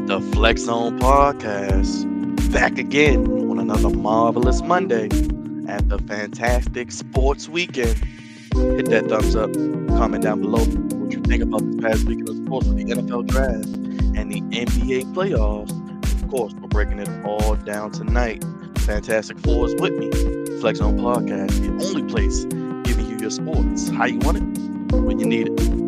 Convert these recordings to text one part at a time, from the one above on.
The Flex Zone Podcast, back again on another marvelous Monday after a fantastic sports weekend. Hit that thumbs up, comment down below what you think about this past weekend of sports with the NFL Draft and the NBA Playoffs. Of course, we're breaking it all down tonight. Fantastic Four is with me. Flex Zone Podcast, the only place giving you your sports how you want it, when you need it.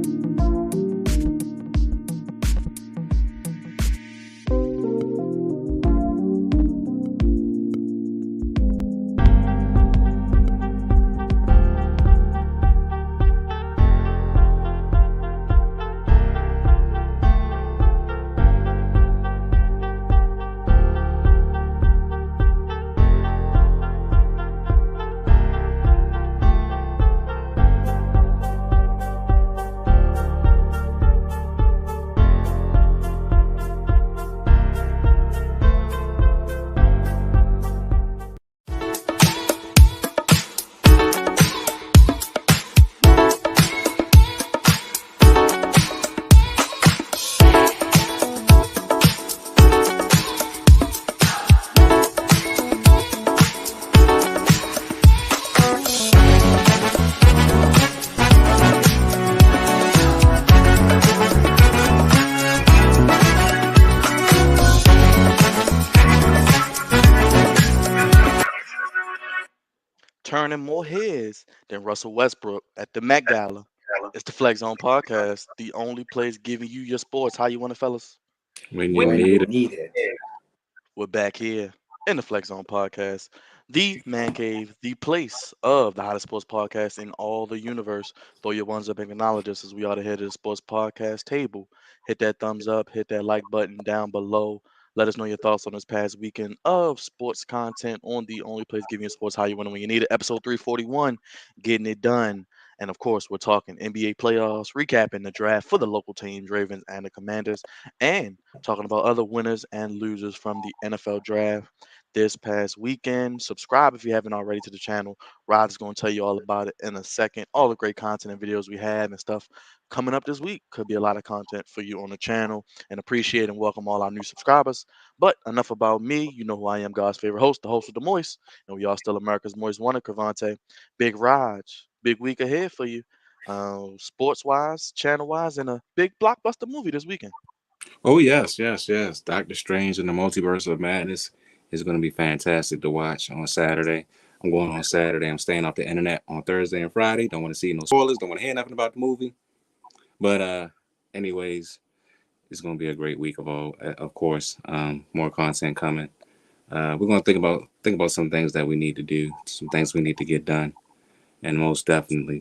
Turning more heads than Russell Westbrook at the Met Gala. It's the Flex Zone Podcast, the only place giving you your sports how you want it, fellas. When you need it. need it. We're back here in the Flex Zone Podcast, the man cave, the place of the hottest sports podcast in all the universe. Throw your ones up and acknowledge us as we are the head of the sports podcast table. Hit that thumbs up, hit that like button down below. Let us know your thoughts on this past weekend of sports content on the only place giving you sports how you want it when you need it. Episode 341, getting it done. And of course, we're talking NBA playoffs, recapping the draft for the local teams, Ravens and the Commanders, and talking about other winners and losers from the NFL draft this past weekend. Subscribe if you haven't already to the channel. Rod is going to tell you all about it in a second. All the great content and videos we have and stuff coming up this week. Could be a lot of content for you on the channel, and appreciate and welcome all our new subscribers. But enough about me. You know who I am, God's favorite host, the host of the Moist, and we are still America's Moist Wonder, Crevonte. Big Raj, big week ahead for you, sports wise, channel wise, and a big blockbuster movie this weekend. Oh, yes. Doctor Strange and the Multiverse of Madness is going to be fantastic to watch on Saturday. I'm going on Saturday. I'm staying off the internet on Thursday and Friday. Don't want to see no spoilers. Don't want to hear nothing about the movie. But anyways, it's going to be a great week of course. More content coming. We're going to think about some things that we need to do, some things we need to get done, and most definitely,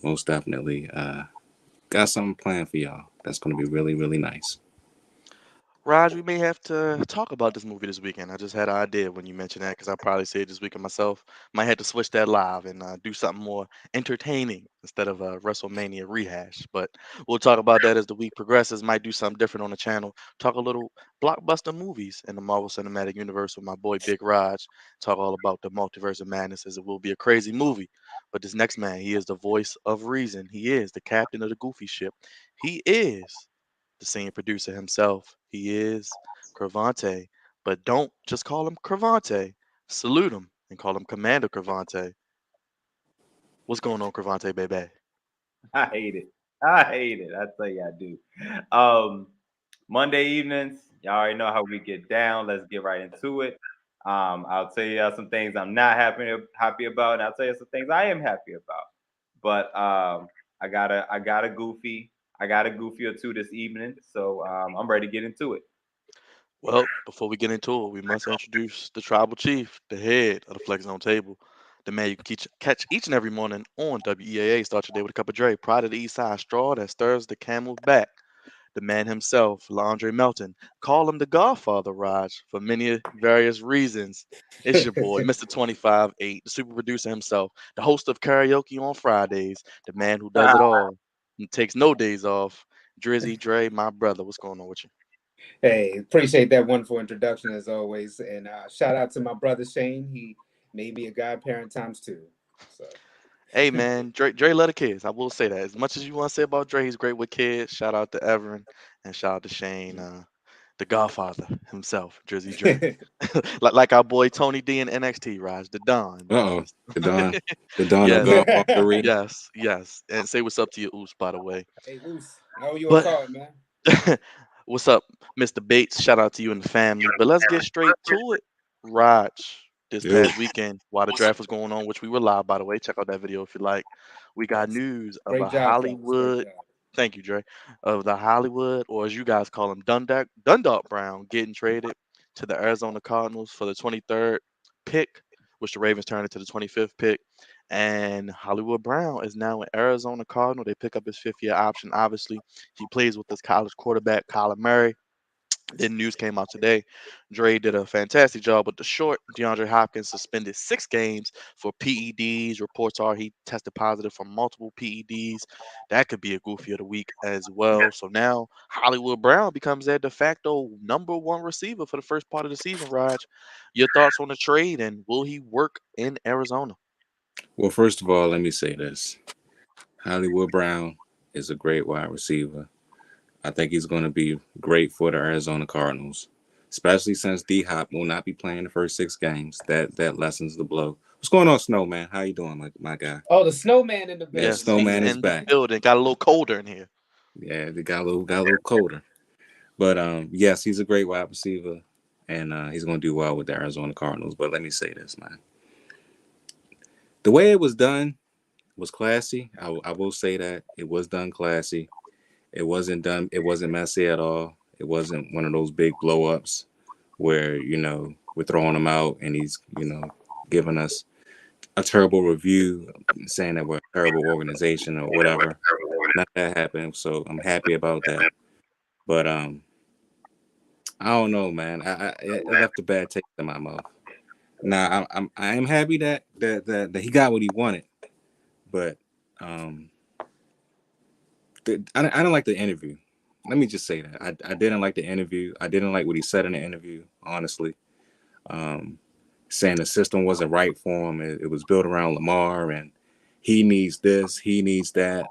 got something planned for y'all. That's going to be really, really nice. Raj, we may have to talk about this movie this weekend. I just had an idea when you mentioned that because I'll probably see it this weekend myself. Might have to switch that live and do something more entertaining instead of a WrestleMania rehash. But we'll talk about that as the week progresses. Might do something different on the channel. Talk a little blockbuster movies in the Marvel Cinematic Universe with my boy Big Raj. Talk all about the multiverse of madness as it will be a crazy movie. But this next man, he is the voice of reason. He is the captain of the goofy ship. He is the senior producer himself. He is Crevonte, but don't just call him Crevonte. Salute him and call him Commander Crevonte. What's going on, Crevonte, baby? I hate it. I tell you, I do. Monday evenings, y'all already know how we get down. Let's get right into it. I'll tell you some things I'm not happy about, and I'll tell you some things I am happy about. But I got a goofy or two this evening, so I'm ready to get into it. Well, before we get into it, we must introduce the tribal chief, the head of the Flex Zone table, the man you can catch each and every morning on WEAA. Start your day with a cup of Dre, pride of the East Side, straw that stirs the camel's back. The man himself, Landry Melton. Call him the Godfather, Raj, for many various reasons. It's your boy, Mr. 25-8, the super producer himself, the host of karaoke on Fridays, the man who does it all and takes no days off. Drizzy Dre, my brother. What's going on with you? Hey, appreciate that wonderful introduction as always. And shout out to my brother Shane. He made me a godparent times two. So Hey man, Dre love the kids. I will say that. As much as you want to say about Dre, he's great with kids. Shout out to Everin and shout out to Shane. the Godfather himself, Drizzy Drake. like our boy Tony D in NXT, Raj, the Don. Uh-oh. The Don. The Don of Yes, Godfather. yes. And say what's up to your oops, by the way. Hey, Oos, I owe you a But card, man. what's up, Mr. Bates? Shout out to you and the family. But let's get straight to it. Raj, this Yo. past weekend, while the draft was going on, which we were live, by the way, check out that video if you like. We got Yes. news of Great a job, fellas. Great Hollywood. job. Thank you, Dre. Of the Hollywood, or as you guys call him, Dundalk Brown, getting traded to the Arizona Cardinals for the 23rd pick, which the Ravens turned into the 25th pick. And Hollywood Brown is now an Arizona Cardinal. They pick up his fifth-year option. Obviously, he plays with this college quarterback, Kyler Murray. Then news came out today. Dre did a fantastic job with the short. Deandre Hopkins suspended 6 games for PEDs. Reports are he tested positive for multiple PEDs. That could be a goofy of the week as well. So now Hollywood Brown becomes their de facto number one receiver for the first part of the season, Raj. Your thoughts on the trade and will he work in Arizona? Well, first of all, let me say this. Hollywood Brown is a great wide receiver. I think he's going to be great for the Arizona Cardinals, especially since D Hop will not be playing the first 6 games. That lessens the blow. What's going on, Snowman? How you doing, my guy? Oh, the snowman in the Yeah, building. Yes, he's Snowman is in the back. building. Got a little colder in here. Yeah, they got a little colder. But yes, he's a great wide receiver, and he's going to do well with the Arizona Cardinals. But let me say this, man. The way it was done was classy. I will say that it was done classy. It wasn't done. It wasn't messy at all. It wasn't one of those big blow ups where we're throwing him out and he's giving us a terrible review, saying that we're a terrible organization or whatever. Not that happened, so I'm happy about that. But I don't know, man. It left a bad taste in my mouth. Now I am happy that he got what he wanted, but um, I didn't like the interview. Let me just say that I didn't like the interview. I didn't like what he said in the interview, honestly. Um, Saying the system wasn't right for him. It was built around Lamar, and he needs this, he needs that,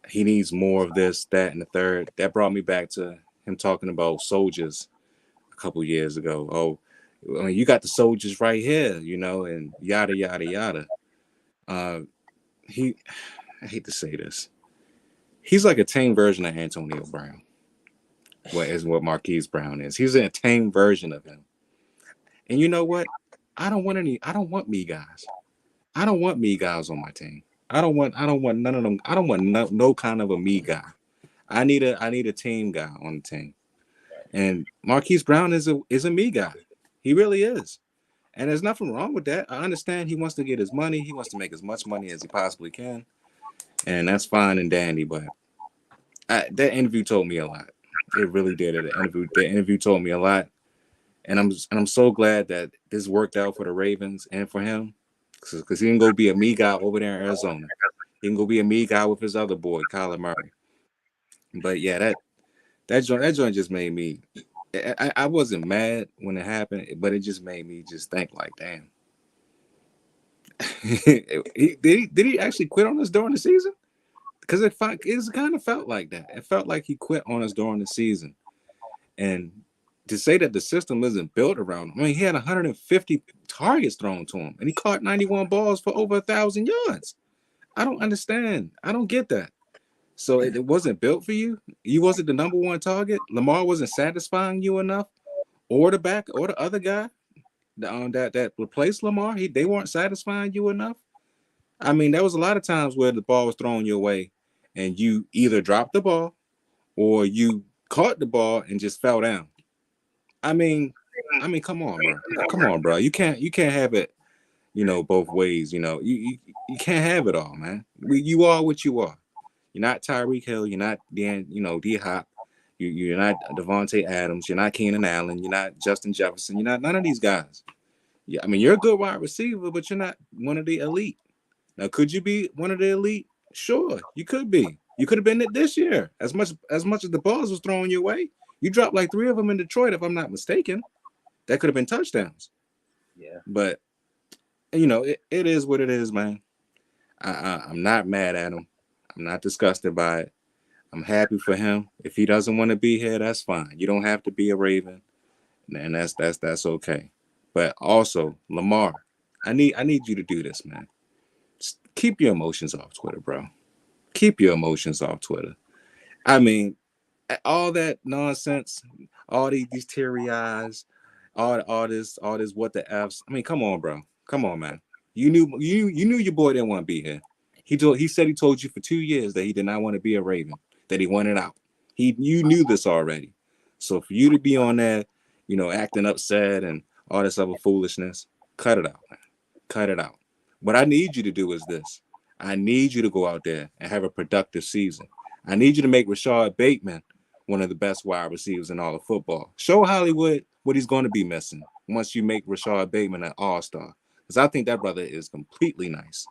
he needs more of this, that, and the third. That brought me back to him talking about soldiers a couple years ago. Oh, I mean, you got the soldiers right here, and yada yada yada. Uh, he, I hate to say this, he's like a tame version of Antonio Brown. What is what Marquise Brown is? He's a tame version of him. And you know what? I don't want me guys. I don't want me guys on my team. I don't want none of them. I don't want no kind of a me guy. I need a team guy on the team. And Marquise Brown is a me guy. He really is. And there's nothing wrong with that. I understand he wants to get his money. He wants to make as much money as he possibly can. And that's fine and dandy, but that interview told me a lot. It really did. The interview told me a lot. And I'm so glad that this worked out for the Ravens and for him, because he can go be a me guy over there in Arizona. He can go be a me guy with his other boy, Kyler Murray. But yeah, that joint just made me. I wasn't mad when it happened, but it just made me just think like, damn. Did he actually quit on us during the season? Because it kind of felt like that. It felt like he quit on us during the season, and to say that the system isn't built around him. I mean, he had 150 targets thrown to him, and he caught 91 balls for over 1,000 yards. I don't understand. I don't get that. So it wasn't built for you. You wasn't the number one target. Lamar wasn't satisfying you enough, or the back, or the other guy that replaced Lamar. They weren't satisfying you enough. I mean, there was a lot of times where the ball was thrown your way, and you either dropped the ball or you caught the ball and just fell down. I mean, come on, bro. Come on, bro. You can't have it, both ways. You can't have it all, man. You are what you are. You're not Tyreek Hill. You're not D Hop. You're not Devontae Adams. You're not Keenan Allen. You're not Justin Jefferson. You're not none of these guys. Yeah, I mean, you're a good wide receiver, but you're not one of the elite. Now, could you be one of the elite? Sure, you could be. You could have been it this year. As much as the balls was thrown your way, you dropped like 3 of them in Detroit, if I'm not mistaken. That could have been touchdowns. Yeah. But it is what it is, man. I'm not mad at him. I'm not disgusted by it. I'm happy for him. If he doesn't want to be here, that's fine. You don't have to be a Raven, and that's okay. But also, Lamar, I need you to do this, man. Just keep your emotions off Twitter, bro. Keep your emotions off Twitter. I mean, all that nonsense, all these teary eyes, all this what the f's. I mean, come on, bro. Come on, man. You knew your boy didn't want to be here. He told you for 2 years that he did not want to be a Raven, that he wanted out. You knew this already. So for you to be on there, acting upset and all this other foolishness, cut it out, man. Cut it out. What I need you to do is this. I need you to go out there and have a productive season. I need you to make Rashad Bateman one of the best wide receivers in all of football. Show Hollywood what he's going to be missing once you make Rashad Bateman an all-star. Because I think that brother is completely nice.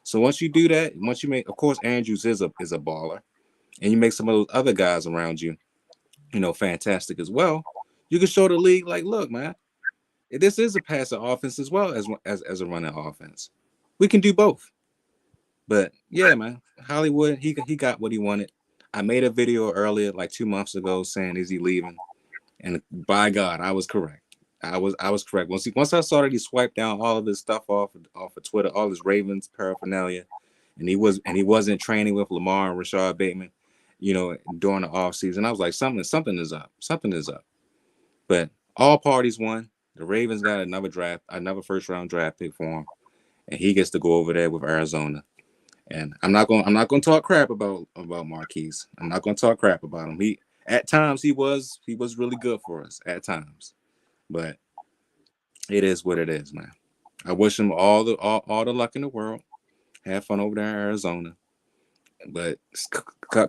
So once you do that, once you make, of course, Andrews is a baller, and you make some of those other guys around you, fantastic as well. You can show the league, like, look, man, this is a passing offense as well as a running offense. We can do both. But yeah, man, Hollywood, he got what he wanted. I made a video earlier, like 2 months ago, saying, "Is he leaving?" And by God, I was correct. I was correct. Once I saw that he swiped down all of this stuff off of Twitter, all this Ravens paraphernalia, and he wasn't training with Lamar and Rashad Bateman, during the offseason, I was like, something is up. Something is up. But all parties won. The Ravens got another first round draft pick for him, and he gets to go over there with Arizona. And I'm not gonna talk crap about Marquise. I'm not gonna talk crap about him. At times he was really good for us at times, but it is what it is, man. I wish him all the luck in the world. Have fun over there in Arizona, but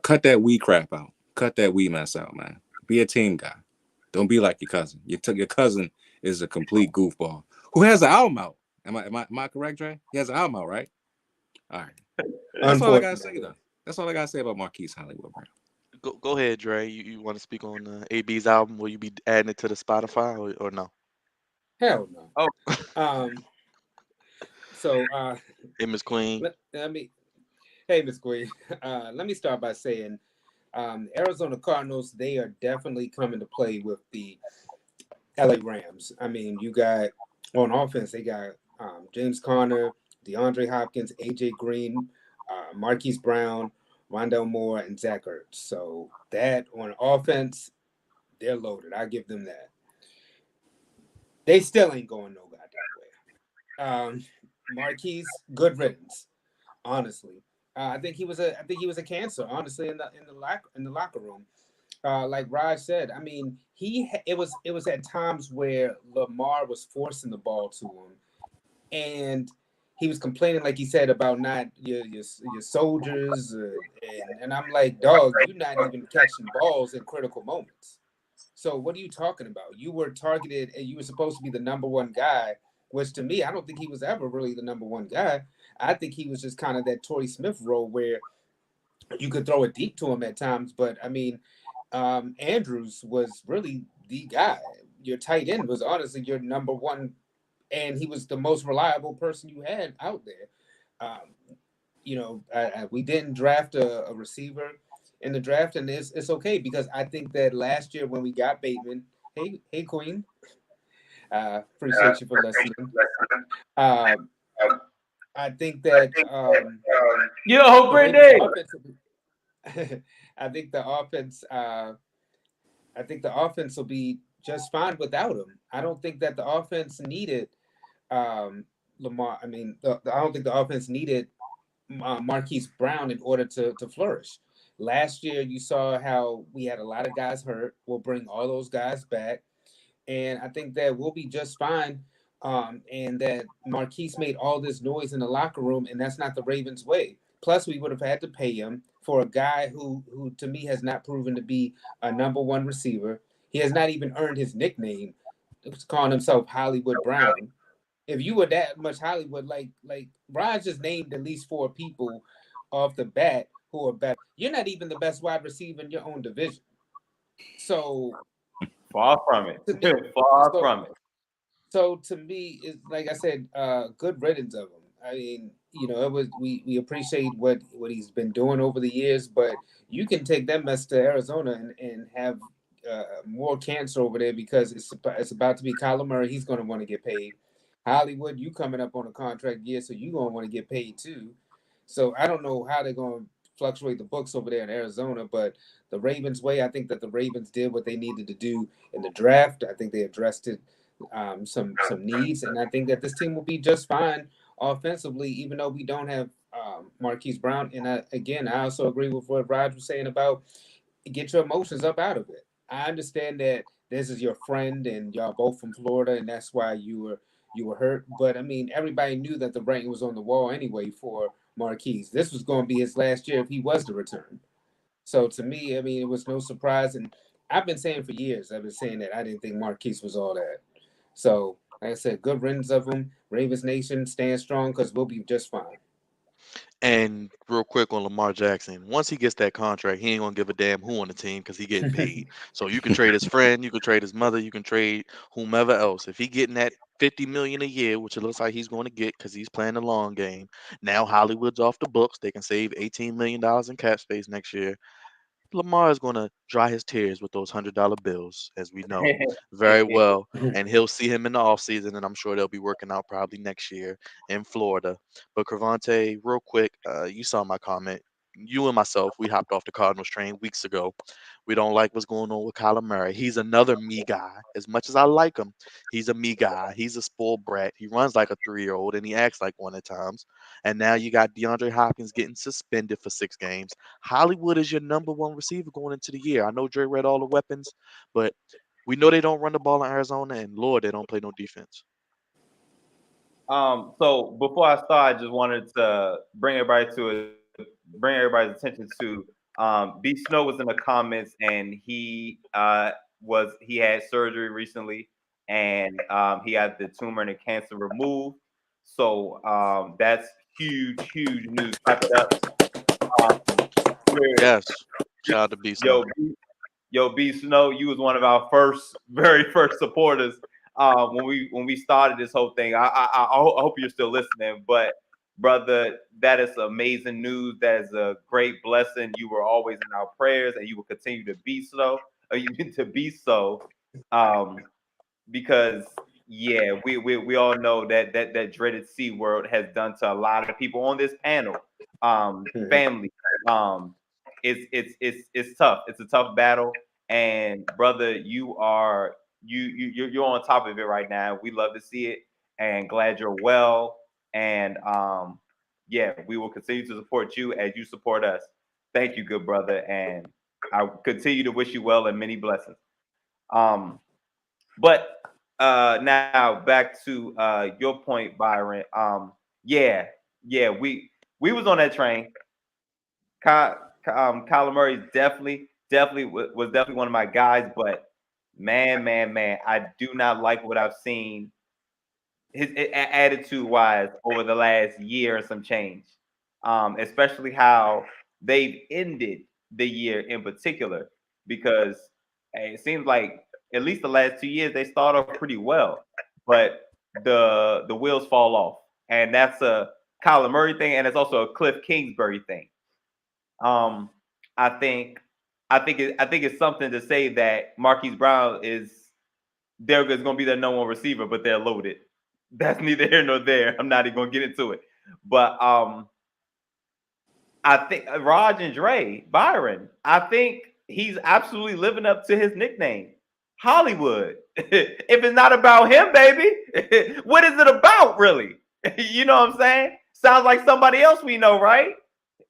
cut that wee crap out. Cut that wee mess out, man. Be a team guy. Don't be like your cousin. Your cousin is a complete goofball who has an album out. Am I correct, Dre? He has an album out, right? All right. That's all I gotta say, though. That's all I gotta say about Marquise Hollywood, bro. Go ahead, Dre. You want to speak on AB's album? Will you be adding it to the Spotify or no? Hell no. Oh, So Hey, Miss Queen. hey, Miss Queen. Let me start by saying, Arizona Cardinals, they are definitely coming to play with the LA Rams. I mean, you got on offense, they got James Conner, DeAndre Hopkins, AJ Green, Marquise Brown, Rondell Moore, and Zach Ertz. So that on offense, they're loaded. I give them that. They still ain't going no goddamn way. Marquise, good riddance. Honestly, I think he was a cancer. Honestly, in the locker room. Like Raj said, I mean, it was at times where Lamar was forcing the ball to him, and he was complaining, like he said, about not your soldiers, and I'm like, dog, you're not even catching balls in critical moments. So what are you talking about? You were targeted, and you were supposed to be the number one guy. Which to me, I don't think he was ever really the number one guy. I think he was just kind of that Torrey Smith role where you could throw it deep to him at times. But I mean, Andrews was really the guy. Your tight end was honestly your number one, and he was the most reliable person you had out there. We didn't draft a receiver in the draft, and it's okay because I think that last year when we got Bateman, hey Queen, appreciate you for listening. I think that yo, Brittany. I think the offense. I think the offense will be just fine without him. I don't think that the offense needed Lamar. I mean, I don't think the offense needed Marquise Brown in order to flourish. Last year, you saw how we had a lot of guys hurt. We'll bring all those guys back, and I think that we'll be just fine. And that Marquise made all this noise in the locker room, and that's not the Ravens' way. Plus, we would have had to pay him for a guy who to me has not proven to be a number one receiver. He has not even earned his nickname, calling himself Hollywood Brown. If you were that much Hollywood, like Raj just named at least four people off the bat who are better. You're not even the best wide receiver in your own division. So far from it. Far from it. So to me, it's like I said, good riddance of him. I mean, it was we appreciate what he's been doing over the years, but you can take that mess to Arizona and have more cancer over there because it's about to be Kyler Murray. He's going to want to get paid. Hollywood, you coming up on a contract year, so you're going to want to get paid too. So I don't know how they're going to fluctuate the books over there in Arizona, but the Ravens way, I think that the Ravens did what they needed to do in the draft. I think they addressed it, some needs, and I think that this team will be just fine offensively, even though we don't have Marquise Brown. And I also agree with what Raj was saying about get your emotions up out of it. I understand that this is your friend and y'all both from Florida, and that's why you were hurt. But I mean, everybody knew that the writing was on the wall anyway for Marquise. This was going to be his last year if he was to return. So to me, I mean, it was no surprise. And I've been saying for years, I've been saying that I didn't think Marquise was all that. So, like I said, good riddance of him. Ravens Nation, stand strong because we'll be just fine. And real quick on Lamar Jackson, once he gets that contract, he ain't gonna give a damn who on the team because he getting paid. So you can trade his friend, you can trade his mother, you can trade whomever else. If he getting that 50 million a year, which it looks like he's going to get because he's playing the long game. Now Hollywood's off the books. They can save $18 million in cap space next year. Lamar is going to dry his tears with those $100 bills, as we know very well. And he'll see him in the offseason, and I'm sure they'll be working out probably next year in Florida. But Crevonte, real quick, you saw my comment. You and myself, we hopped off the Cardinals train weeks ago. We don't like what's going on with Kyler Murray. He's another me guy. As much as I like him, he's a me guy. He's a spoiled brat. He runs like a 3-year-old, and he acts like one at times. And now you got Deandre Hopkins getting suspended for 6 games. Hollywood is your number one receiver going into the year. I know Dre read all the weapons, but we know they don't run the ball in Arizona, and Lord, they don't play no defense. So before I start, I just wanted to bring everybody's attention to B Snow was in the comments and he had surgery recently and he had the tumor and the cancer removed. So that's huge news. Clap it up. Yes, shout out to B Snow. Yo, B Snow, you was one of our very first supporters when we started this whole thing. I hope you're still listening, but brother, that is amazing news. That is a great blessing. You were always in our prayers, and you will continue to be so. You need to be so, because yeah, we all know that dreaded C word has done to a lot of people on this panel. Family. It's tough. It's a tough battle, and brother, you're on top of it right now. We love to see it, and glad you're well. And yeah, we will continue to support you as you support us. Thank you, good brother, and I continue to wish you well and many blessings. Um, but now back to your point, Byron. Yeah, we was on that train. Kyler Murray was definitely one of my guys, but man, I do not like what I've seen his attitude wise over the last year and some change, especially how they've ended the year in particular, because it seems like at least the last 2 years they start off pretty well, but the wheels fall off, and that's a Kyler Murray thing, and it's also a Cliff Kingsbury thing. Um, I think I think it's something to say that Marquise Brown is going to be their number one receiver, but they're loaded. That's neither here nor there. I'm not even going to get into it. But I think Raj and Dre, Byron, I think he's absolutely living up to his nickname, Hollywood. If it's not about him, baby, what is it about, really? You know what I'm saying? Sounds like somebody else we know, right?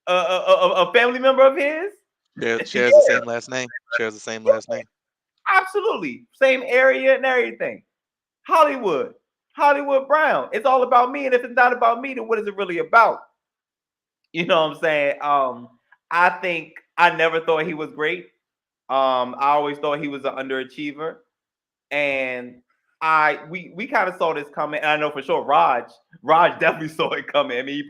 A family member of his. Shares the same last name. Shares the same last name. Absolutely. Same area and everything. Hollywood. Hollywood Brown. It's all about me. And if it's not about me, then what is it really about? You know what I'm saying? I think I never thought he was great. I always thought he was an underachiever. And we kind of saw this coming. And I know for sure Raj definitely saw it coming. I mean,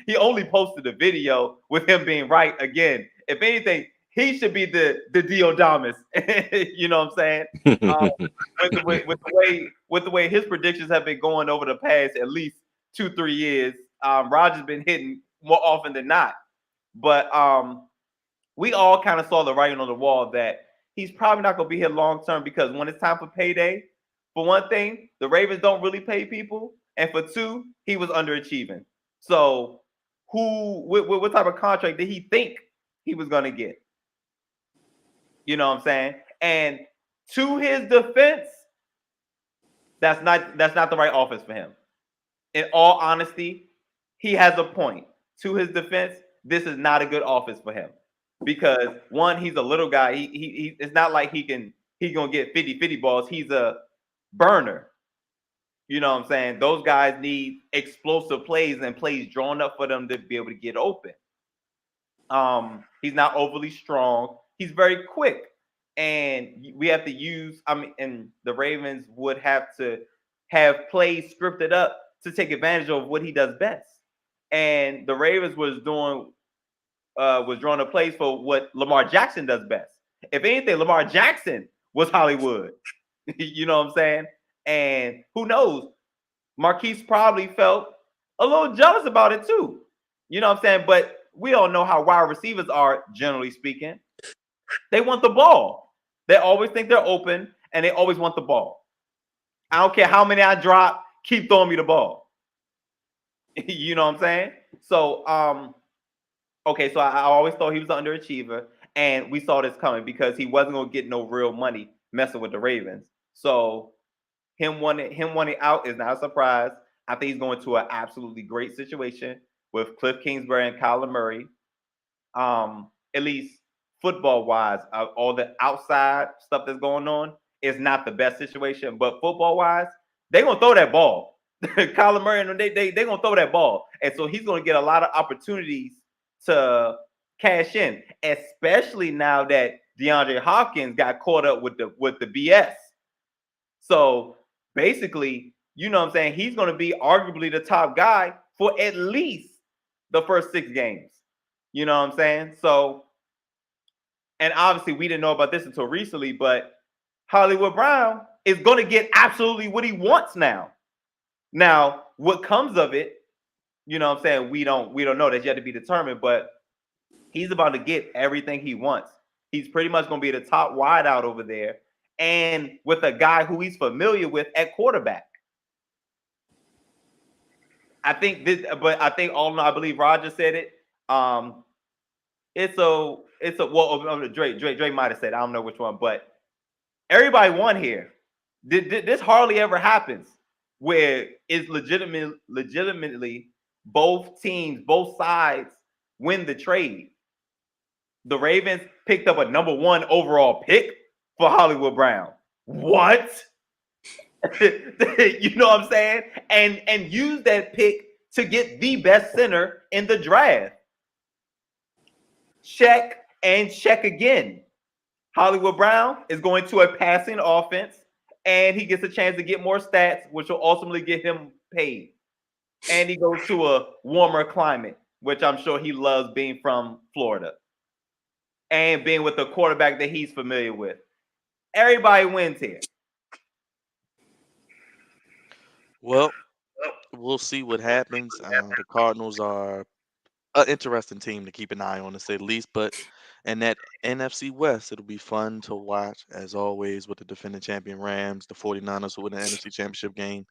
he only posted a video with him being right again. If anything, he should be the Diodamus. You know what I'm saying? With the way his predictions have been going over the past at least 2-3 years, Rodgers been hitting more often than not. But we all kind of saw the writing on the wall that he's probably not going to be here long term because when it's time for payday, for one thing, the Ravens don't really pay people, and for two, he was underachieving. So, what type of contract did he think he was going to get? You know what I'm saying? And to his defense, that's not the right offense for him. In all honesty, he has a point. To his defense, this is not a good offense for him. Because one, he's a little guy. He it's not like he's gonna get 50-50 balls. He's a burner. You know what I'm saying? Those guys need explosive plays and plays drawn up for them to be able to get open. He's not overly strong. He's very quick. And we have to use, and the Ravens would have to have plays scripted up to take advantage of what he does best. And the Ravens was drawing up plays for what Lamar Jackson does best. If anything, Lamar Jackson was Hollywood. You know what I'm saying? And who knows? Marquise probably felt a little jealous about it too. You know what I'm saying? But we all know how wide receivers are, generally speaking. They want the ball. They always think they're open, and they always want the ball. I don't care how many I drop, keep throwing me the ball. You know what I'm saying? So, okay, so I always thought he was an underachiever, and we saw this coming because he wasn't going to get no real money messing with the Ravens. So him wanting out is not a surprise. I think he's going to an absolutely great situation with Cliff Kingsbury and Kyler Murray. At least football-wise, all the outside stuff that's going on is not the best situation. But football-wise, they're going to throw that ball. Kyler Murray, and they're going to throw that ball. And so he's going to get a lot of opportunities to cash in, especially now that Deandre Hopkins got caught up with the BS. So basically, you know what I'm saying, he's going to be arguably the top guy for at least the first 6 games. You know what I'm saying? So, and obviously we didn't know about this until recently, but Hollywood Brown is going to get absolutely what he wants now. Now, what comes of it, you know what I'm saying, we don't know. That's yet to be determined, but he's about to get everything he wants. He's pretty much going to be the top wideout over there, and with a guy who he's familiar with at quarterback. I think this, but I think I believe Roger said it. It's a well, Drake might have said it. I don't know which one, but everybody won here. This hardly ever happens where it's legitimately both teams, both sides win the trade. The Ravens picked up a number 1 overall pick for Hollywood Brown. What? You know what I'm saying? And use that pick to get the best center in the draft. Check and check again. Hollywood Brown is going to a passing offense, and he gets a chance to get more stats, which will ultimately get him paid. And he goes to a warmer climate, which I'm sure he loves being from Florida and being with a quarterback that he's familiar with. Everybody wins here. Well, we'll see what happens. The Cardinals are an interesting team to keep an eye on, to say the least. But in that NFC West, it'll be fun to watch, as always, with the defending champion Rams, the 49ers who win the NFC Championship game.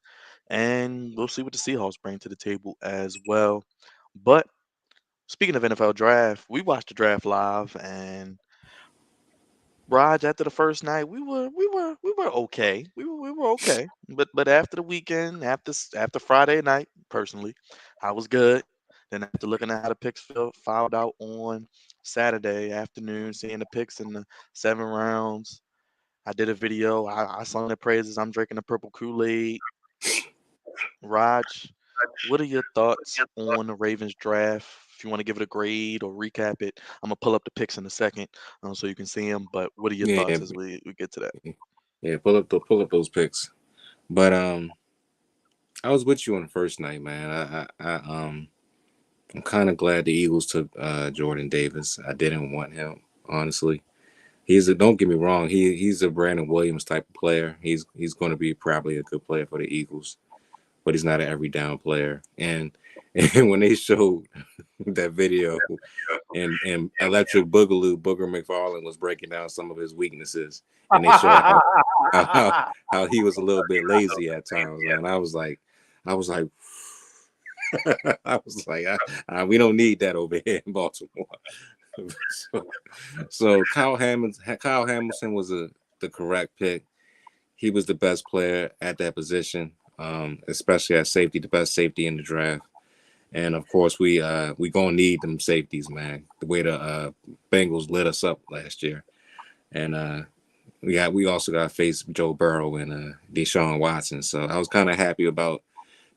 And we'll see what the Seahawks bring to the table as well. But speaking of NFL draft, we watched the draft live, and Raj, after the first night, we were okay. We were okay. But after the weekend, after Friday night, personally, I was good. Then after looking at how the picks filed out on Saturday afternoon, seeing the picks in the 7 rounds, I did a video. I sung the praises. I'm drinking the purple Kool-Aid. Raj, what are your thoughts on the Ravens draft? If you want to give it a grade or recap it, I'm gonna pull up the picks in a second, so you can see them. But what are your Yeah, thoughts as we get to that? yeah. Pull up those picks. But I was with you on the first night, man. I'm kind of glad the Eagles took Jordan Davis. I didn't want him, honestly. Don't get me wrong. He's a Brandon Williams type of player. He's going to be probably a good player for the Eagles. but he's not an every down player. And when they showed that video and Electric Boogaloo, Booger McFarland was breaking down some of his weaknesses, and they showed how he was a little bit lazy at times, man. I was like, I was like, we don't need that over here in Baltimore. so Kyle Hamilton was the correct pick. He was the best player at that position, especially at safety, the best safety in the draft. And of course, we gonna need them safeties, man. The way the Bengals lit us up last year, and we also got to face Joe Burrow and Deshaun Watson. So I was kind of happy about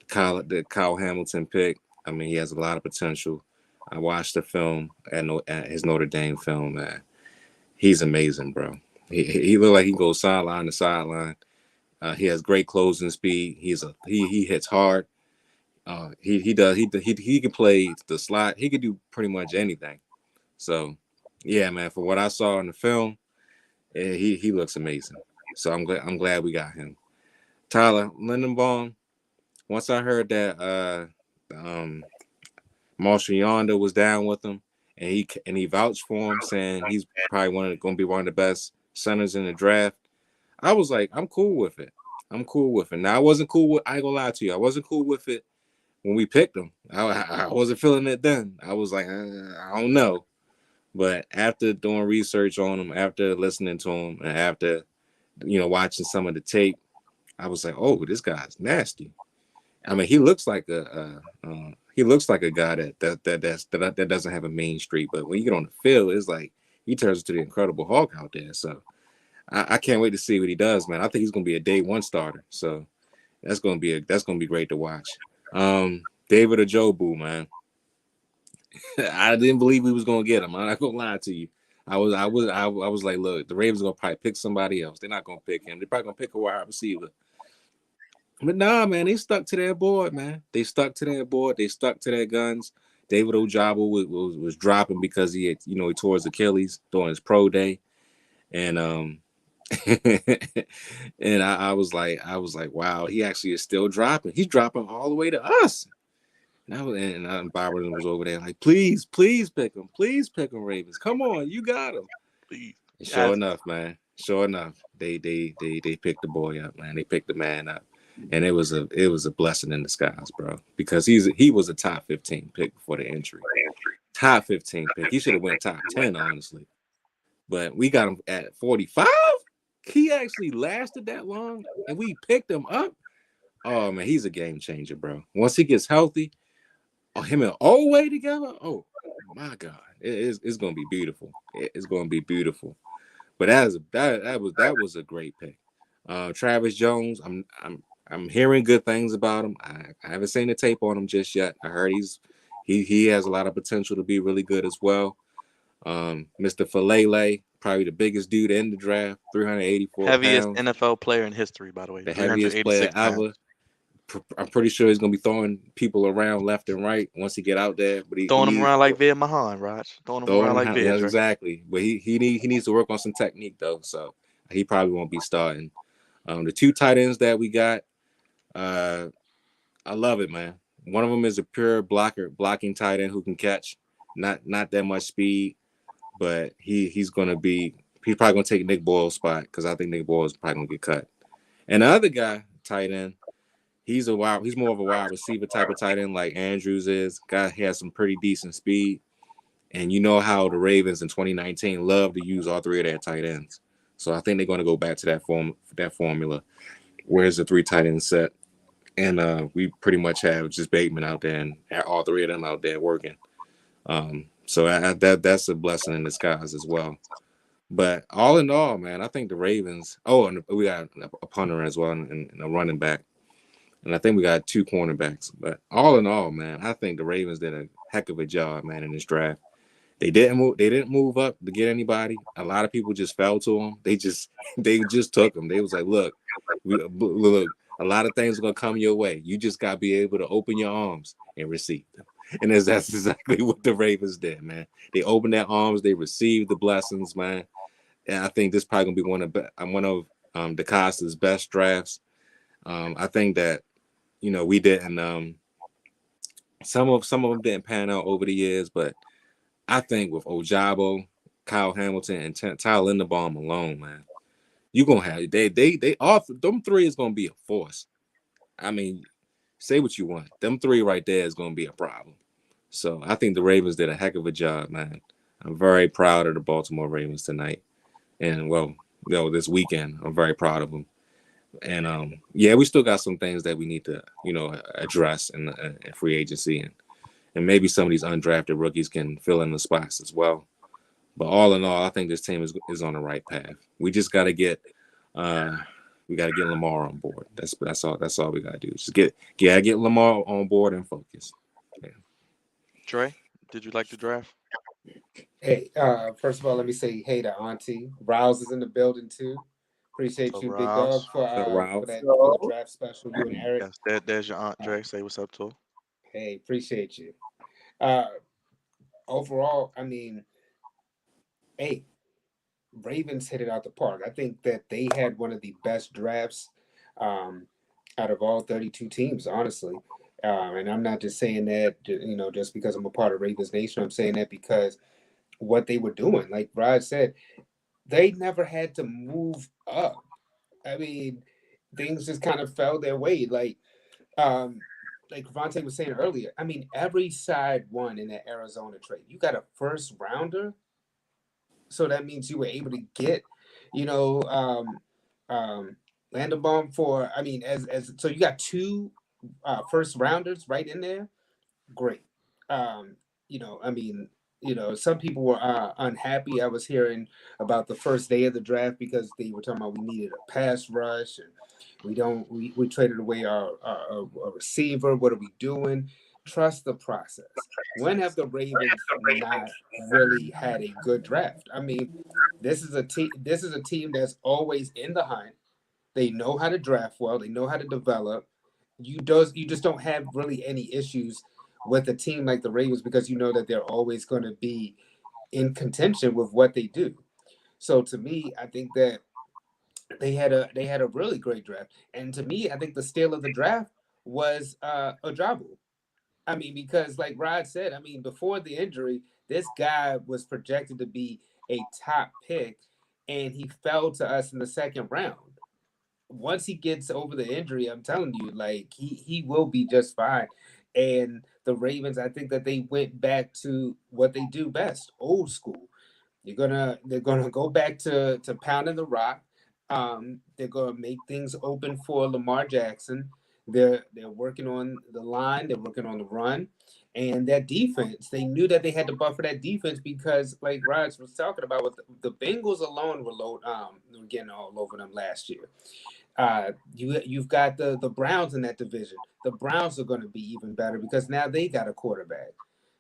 the Kyle Hamilton pick. I mean, he has a lot of potential. I watched the film at his Notre Dame film, man. He's amazing, bro. He looked like he goes sideline to sideline. He has great closing speed. He hits hard. He can play the slot. He could do pretty much anything. So, yeah, man. For what I saw in the film, he looks amazing. So I'm glad we got him. Tyler Lindenbaum. Once I heard that Marshall Yonder was down with him, and he vouched for him, saying he's probably going to be one of the best centers in the draft. I was like, I'm cool with it. Now I wasn't cool with. I ain't gonna lie to you. I wasn't cool with it when we picked him. I wasn't feeling it then. I was like, I don't know. But after doing research on him, after listening to him, and after watching some of the tape, I was like, oh, this guy's nasty. I mean, he looks like a guy that doesn't have a mean streak. But when you get on the field, it's like he turns into the Incredible Hulk out there. So I can't wait to see what he does, man. I think he's gonna be a day one starter. So that's gonna be great to watch. David Ojobu, man. I didn't believe we was gonna get him. I'm not gonna lie to you. I was like, look, the Ravens are gonna probably pick somebody else. They're not gonna pick him. They're probably gonna pick a wide receiver. But nah, man, they stuck to their board, man. They stuck to their board. They stuck to their guns. David Ojobu was dropping because he had, he tore his Achilles during his pro day, and and I was like, wow, he actually is still dropping. He's dropping all the way to us. And Barbara was over there like, please pick him, Ravens. Come on, you got him. Please. Sure enough, man. Sure enough, they picked the boy up, man. They picked the man up, and it was a blessing in disguise, bro. Because he was a top 15 pick before the injury. Top 15 pick. He should have went top 10, honestly. But we got him at 45. He actually lasted that long, and we picked him up. Oh man, he's a game changer, bro. Once he gets healthy, him and Olway together. Oh my God, it's gonna be beautiful. It's gonna be beautiful. But that was a great pick. Travis Jones, I'm hearing good things about him. I haven't seen the tape on him just yet. I heard he has a lot of potential to be really good as well. Mr. Falele, probably the biggest dude in the draft, 384 Heaviest pounds. NFL player in history, by the way. The heaviest player ever. I'm pretty sure he's gonna be throwing people around left and right once he get out there. But throwing them around like Veer Mahan, Raj. Throwing them around like Veer. Yeah, exactly. But he needs to work on some technique though, so he probably won't be starting. The two tight ends that we got, I love it, man. One of them is a pure blocking tight end who can catch, not that much speed, but he's probably gonna take Nick Boyle's spot because I think Nick Boyle is probably gonna get cut. And the other guy, tight end, he's more of a wide receiver type of tight end like Andrews is. Guy has some pretty decent speed, and you know how the Ravens in 2019 love to use all three of their tight ends. So I think they're gonna go back to that formula. Where's the three tight end set? And we pretty much have just Bateman out there and all three of them out there working. So that's a blessing in disguise as well. But all in all, man, I think the Ravens. Oh, and we got a punter as well and a running back, and I think we got two cornerbacks. But all in all, man, I think the Ravens did a heck of a job, man, in this draft. They didn't move up to get anybody. A lot of people just fell to them. They just took them. They was like, look, a lot of things are gonna come your way. You just gotta be able to open your arms and receive them. And that's exactly what the Ravens did, man. They opened their arms, they received the blessings, man. And I think this is probably gonna be one of DeCosta's best drafts. I think that we didn't. Some of them didn't pan out over the years, but I think with Ojabo, Kyle Hamilton, and Tyler Linderbaum alone, man, you gonna have they all them three is gonna be a force. I mean, say what you want, them three right there is gonna be a problem. So I think the Ravens did a heck of a job, man. I'm very proud of the Baltimore Ravens tonight, and this weekend I'm very proud of them. And yeah, we still got some things that we need to address in free agency, and maybe some of these undrafted rookies can fill in the spots as well. But all in all, I think this team is on the right path. We just got to get Lamar on board. That's all we got to do. Just get Lamar on board and focus. Yeah. Trey, did you like the draft? Hey, first of all, let me say hey to Auntie. Rouse is in the building too. Appreciate So you, big dog, Rouse, for Ralph. the draft special. You and Eric. yes, there's your aunt Uh, Dre. Say what's up to her. hey, appreciate you. Uh, Overall, I mean, hey, Ravens hit it out the park. I think that they had one of the best drafts um, out of all 32 teams, honestly. And I'm not just saying that, just because I'm a part of Ravens Nation. I'm saying that because what they were doing, like Rod said, they never had to move up. I mean, things just kind of fell their way. Um, like Crevonte was saying earlier, I mean, every side won in that Arizona trade. You got a first rounder, so that means you were able to get, you know, Linderbaum for. I mean, as so you got two first rounders right in there. Great. Um, I mean, some people were unhappy. I was hearing about the first day of the draft because they were talking about we needed a pass rush and we traded away our receiver. What are we doing? Trust the process. When have the Ravens not really had a good draft? I mean, this is a team. This is a team that's always in the hunt. They know how to draft well. They know how to develop. You just don't have really any issues with a team like the Ravens because you know that they're always going to be in contention with what they do. So to me, I think that they had a really great draft, and to me, I think the steal of the draft was Ajabu. I mean, because like Rod said, I mean, before the injury, this guy was projected to be a top pick, and he fell to us in the second round. Once he gets over the injury, I'm telling you, like he will be just fine. And the Ravens, I think that they went back to what they do best, old school. They're gonna go back to pounding the rock. They're gonna make things open for Lamar Jackson. They're working on the line. They're working on the run, and that defense. They knew that they had to buffer that defense because, like Raj was talking about, with the Bengals alone were getting all over them last year. You've got the Browns in that division. The Browns are going to be even better because now they got a quarterback.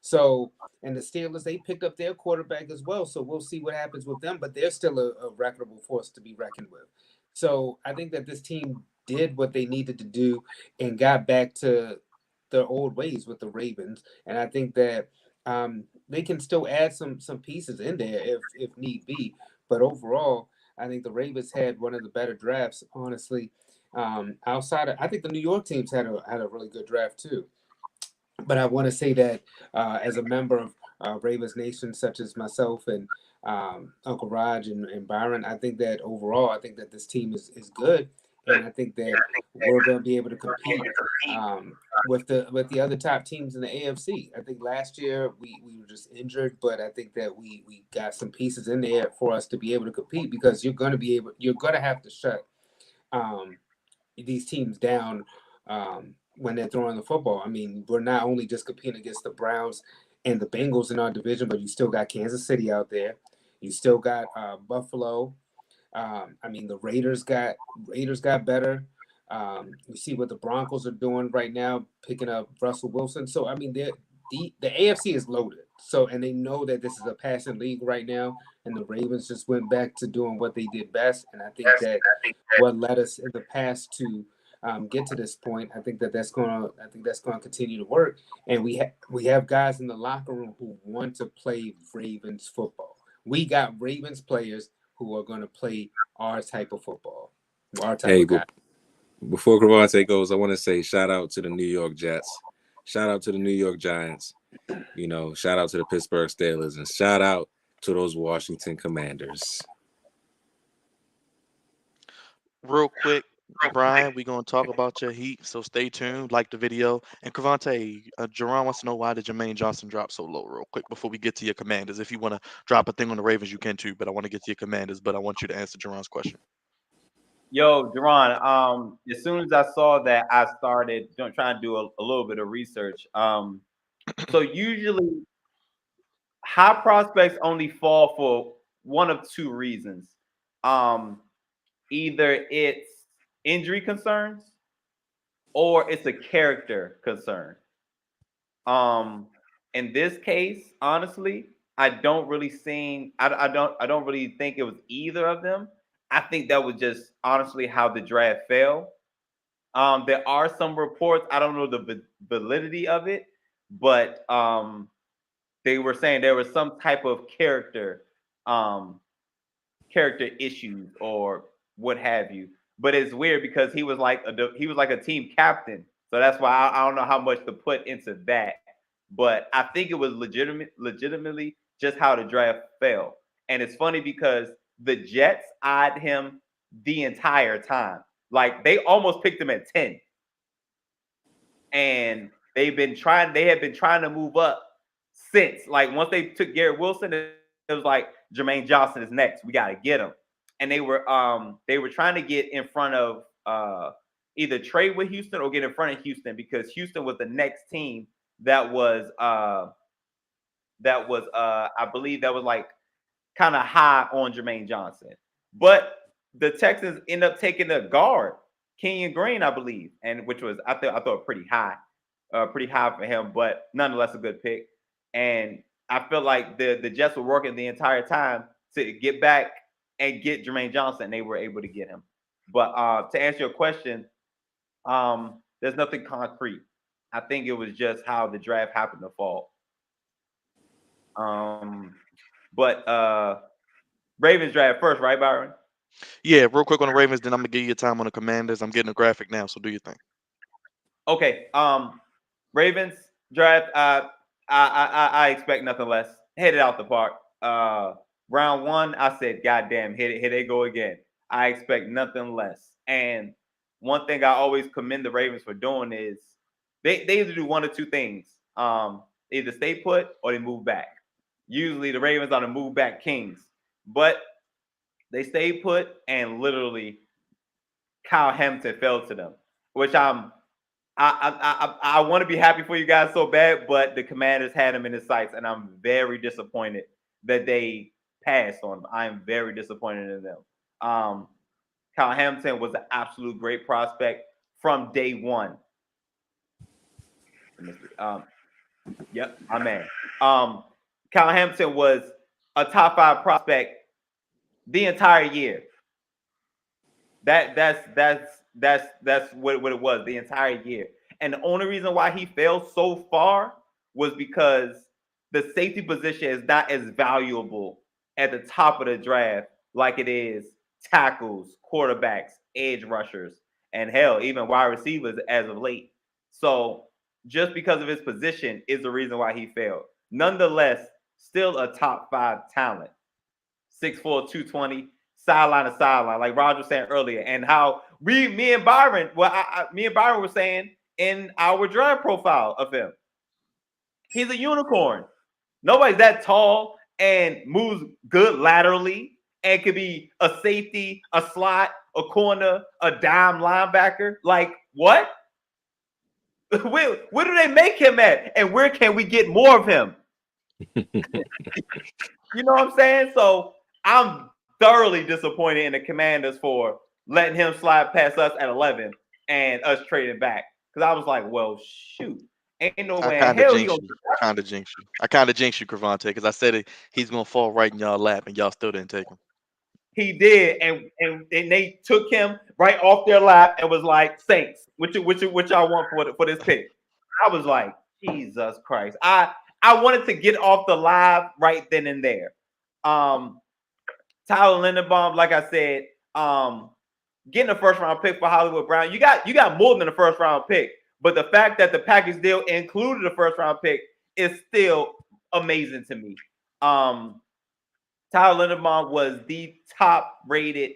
So, and the Steelers, they picked up their quarterback as well. So we'll see what happens with them, but they're still a reputable force to be reckoned with. So I think that this team did what they needed to do and got back to their old ways with the Ravens. And I think that they can still add some pieces in there if need be. But overall, I think the Ravens had one of the better drafts, honestly. Outside of, I think the New York teams had a really good draft too. But I want to say that as a member of Ravens Nation, such as myself and Uncle Raj and Byron, I think that overall, I think that this team is good, and I think that we're going to be able to compete with the other top teams in the AFC. I think last year we were just injured, but I think that we got some pieces in there for us to be able to compete because you're going to have to shut um, these teams down when they're throwing the football. I mean, we're not only just competing against the Browns and the Bengals in our division, but you still got Kansas City out there. You still got Buffalo. I mean, the Raiders got better. You see what the Broncos are doing right now, picking up Russell Wilson. So I mean, the AFC is loaded. So and they know that this is a passing league right now, and the Ravens just went back to doing what they did best. And I think that what led us in the past to get to this point, I think that's gonna continue to work. And we have guys in the locker room who want to play Ravens football. We got Ravens players who are going to play our type of football, our type Hey, of guy. Before Crevonte goes, I want to say shout out to the New York Jets, shout out to the New York Giants, shout out to the Pittsburgh Steelers, and shout out to those Washington Commanders. Real quick, Brian, we're gonna talk about your Heat, so stay tuned. Like the video. And Crevonte, Jerron wants to know why did Jermaine Johnson drop so low, real quick, before we get to your Commanders. If you want to drop a thing on the Ravens, you can too. But I want to get to your Commanders. But I want you to answer Jerron's question. Yo, Jerron, as soon as I saw that, I started trying to do a little bit of research. So usually high prospects only fall for one of two reasons. Either it's injury concerns or it's a character concern. In this case, honestly, I don't really think it was either of them. I think that was just honestly how the draft fell. There are some reports, I don't know the validity of it, but they were saying there was some type of character issues or what have you. But it's weird because he was like a team captain, so that's why I don't know how much to put into that. But I think it was legitimately just how the draft fell. And it's funny because the Jets eyed him the entire time. Like they almost picked him at 10. And they have been trying to move up since. Like once they took Garrett Wilson, it was like Jermaine Johnson is next. We gotta get him. And they were trying to get in front of either trade with Houston or get in front of Houston because Houston was the next team that was I believe that was like kind of high on Jermaine Johnson. But the Texans end up taking a guard, Kenyon Green, I believe, and which was I thought pretty high for him, but nonetheless a good pick. And I feel like the Jets were working the entire time to get back and get Jermaine Johnson, and they were able to get him. But to answer your question, there's nothing concrete. I think it was just how the draft happened to fall. But Ravens draft first, right, Byron? Yeah, real quick on the Ravens, then I'm gonna give you time on the Commanders. I'm getting a graphic now, so do your thing. Okay. Ravens draft. I expect nothing less. Hit it out the park. Round one, I said, "Goddamn, hit it! Here they go again." I expect nothing less. And one thing I always commend the Ravens for doing is they either do one or two things. Either stay put or they move back. Usually the Ravens are the move back kings, but they stayed put and literally Kyle Hamilton fell to them, which I want to be happy for you guys so bad, but the Commanders had him in his sights, and I'm very disappointed that they passed on him. I am very disappointed in them. Kyle Hamilton was an absolute great prospect from day one. Yep, my man. Kyle Hamilton was a top 5 prospect the entire year. That's what it was the entire year. And the only reason why he fell so far was because the safety position is not as valuable at the top of the draft like it is tackles, quarterbacks, edge rushers, and hell, even wide receivers as of late. So just because of his position is the reason why he failed. Nonetheless, still a top 5 talent. 6'4", 220, sideline to sideline, like Roger was saying earlier, and how me and Byron were saying in our draft profile of him. He's a unicorn. Nobody's that tall and moves good laterally and could be a safety, a slot, a corner, a dime linebacker. Like, what? Where do they make him at? And where can we get more of him? You know what I'm saying? So I'm thoroughly disappointed in the Commanders for letting him slide past us at 11 and us trading back. Because I was like, well, shoot. Ain't no way in hell he gonna. I kind of jinxed you. I kind of jinxed you, Crevonte, because I said he's gonna fall right in y'all lap, and y'all still didn't take him. He did, and they took him right off their lap and was like, Saints, which y'all want for this pick? I was like, Jesus Christ. I wanted to get off the live right then and there. Tyler Linderbaum, like I said, getting a first round pick for Hollywood Brown. You got more than a first round pick, but the fact that the package deal included a first round pick is still amazing to me. Tyler Linderbaum was the top rated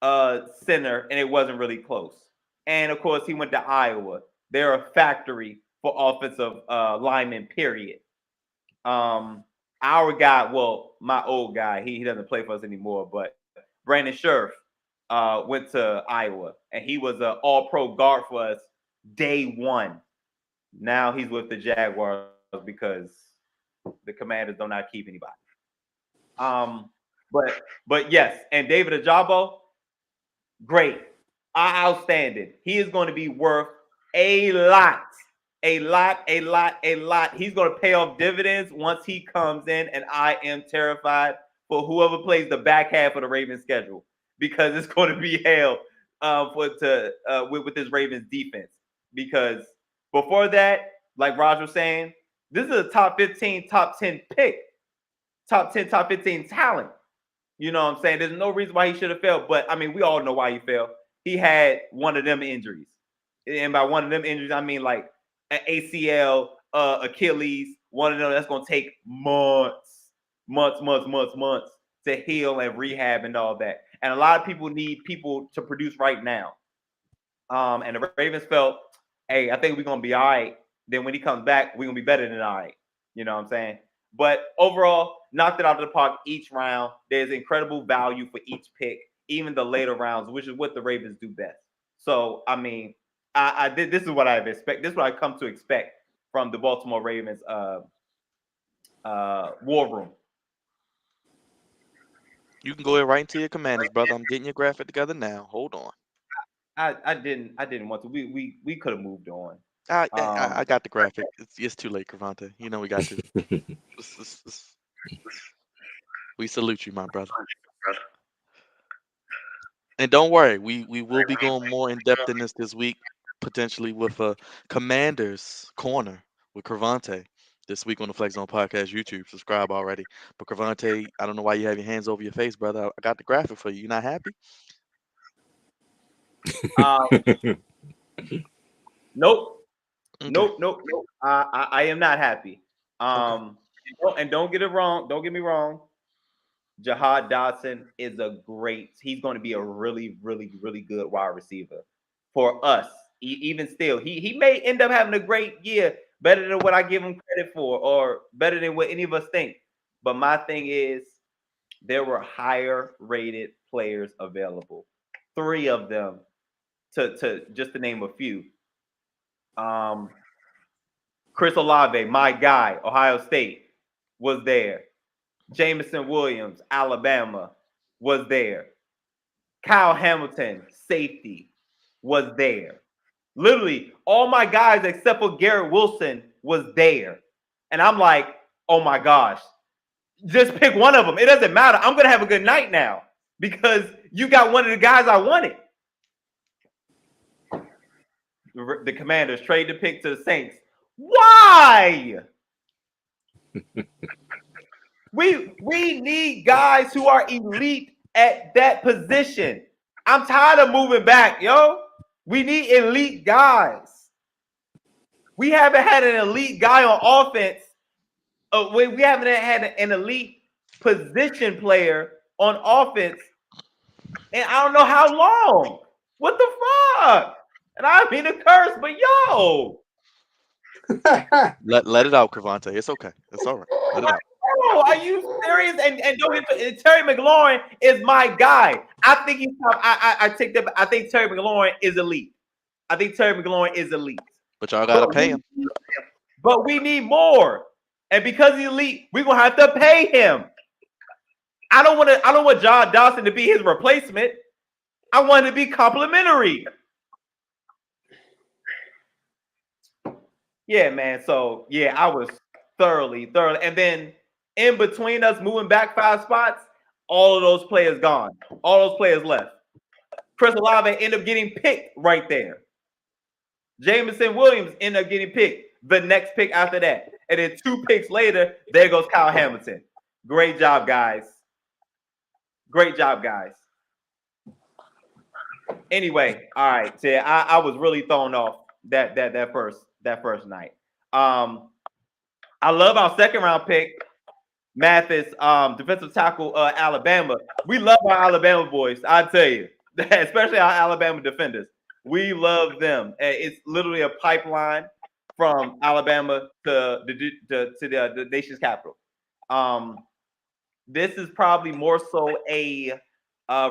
center, and it wasn't really close. And of course, he went to Iowa. They're a factory for offensive linemen, period. Our guy, well, my old guy, he doesn't play for us anymore, but Brandon Scherf went to Iowa, and he was an all-pro guard for us day one. Now he's with the Jaguars because the Commanders do not keep anybody. But yes, and David Ajabo, great, outstanding. He is going to be worth a lot. He's going to pay off dividends once he comes in, and I am terrified for whoever plays the back half of the Ravens schedule because it's going to be hell with this Ravens defense. Because before that, like Raj was saying, this is a top 15, top 10 pick, top 10, top 15 talent. You know what I'm saying? There's no reason why he should have failed, but I mean, we all know why he failed. He had one of them injuries, and by one of them injuries, I mean like an ACL, Achilles, one of them that's going to take months to heal and rehab and all that. And a lot of people need people to produce right now. And the Ravens felt, hey, I think we're going to be all right. Then when he comes back, we're going to be better than all right. You know what I'm saying? But overall, knocked it out of the park each round. There's incredible value for each pick, even the later rounds, which is what the Ravens do best. So, I mean, I did. This is what I expect. This is what I come to expect from the Baltimore Ravens war room. You can go right into your Commanders, brother. I'm getting your graphic together now. Hold on. I didn't want to. We could have moved on. I got the graphic. It's too late, Crevonte. You know we got to. We salute you, my brother. And don't worry, we will be going more in depth in this week, potentially with a Commanders Corner with Crevonte this week on the Flex Zone Podcast YouTube. Subscribe already. But Crevonte, I don't know why you have your hands over your face, brother. I got the graphic for you. You not happy? Nope. Okay. Nope. I am not happy. Okay. And don't get it wrong. Don't get me wrong. Jahad Dotson is he's going to be a really, really, really good wide receiver for us. Even still, he may end up having a great year, better than what I give him credit for, or better than what any of us think. But my thing is, there were higher rated players available. 3 of them, to just to name a few. Chris Olave, my guy, Ohio State, was there. Jameson Williams, Alabama, was there. Kyle Hamilton, safety, was there. Literally, all my guys except for Garrett Wilson was there. And I'm like, oh my gosh, just pick one of them. It doesn't matter. I'm going to have a good night now because you got one of the guys I wanted. The Commanders trade the pick to the Saints. Why? We need guys who are elite at that position. I'm tired of moving back, yo. We need elite guys. We haven't had an elite guy on offense. We haven't had an elite position player on offense, and I don't know how long. What the fuck? And I mean to curse, but yo. Let it out, Crevonte. It's okay. It's all right. Let it out. Oh, are you serious? And don't get Terry McLaurin is my guy. I think he's top. I think Terry McLaurin is elite. But y'all gotta pay him. But we need more. And because he's elite, we're gonna have to pay him. I don't want John Dawson to be his replacement. I want him to be complimentary. Yeah, man. So yeah, I was thoroughly. And then in between us moving back 5 spots, all of those players gone. All those players left. Chris Olave ended up getting picked right there. Jameson Williams ended up getting picked the next pick after that. And then 2 picks later, there goes Kyle Hamilton. Great job, guys. Anyway, all right, Ted. I was really thrown off that first night. I love our second round pick, Mathis, defensive tackle, Alabama. We love our Alabama boys. I tell you, especially our Alabama defenders. We love them. It's literally a pipeline from Alabama to the nation's capital. Um, this is probably more so a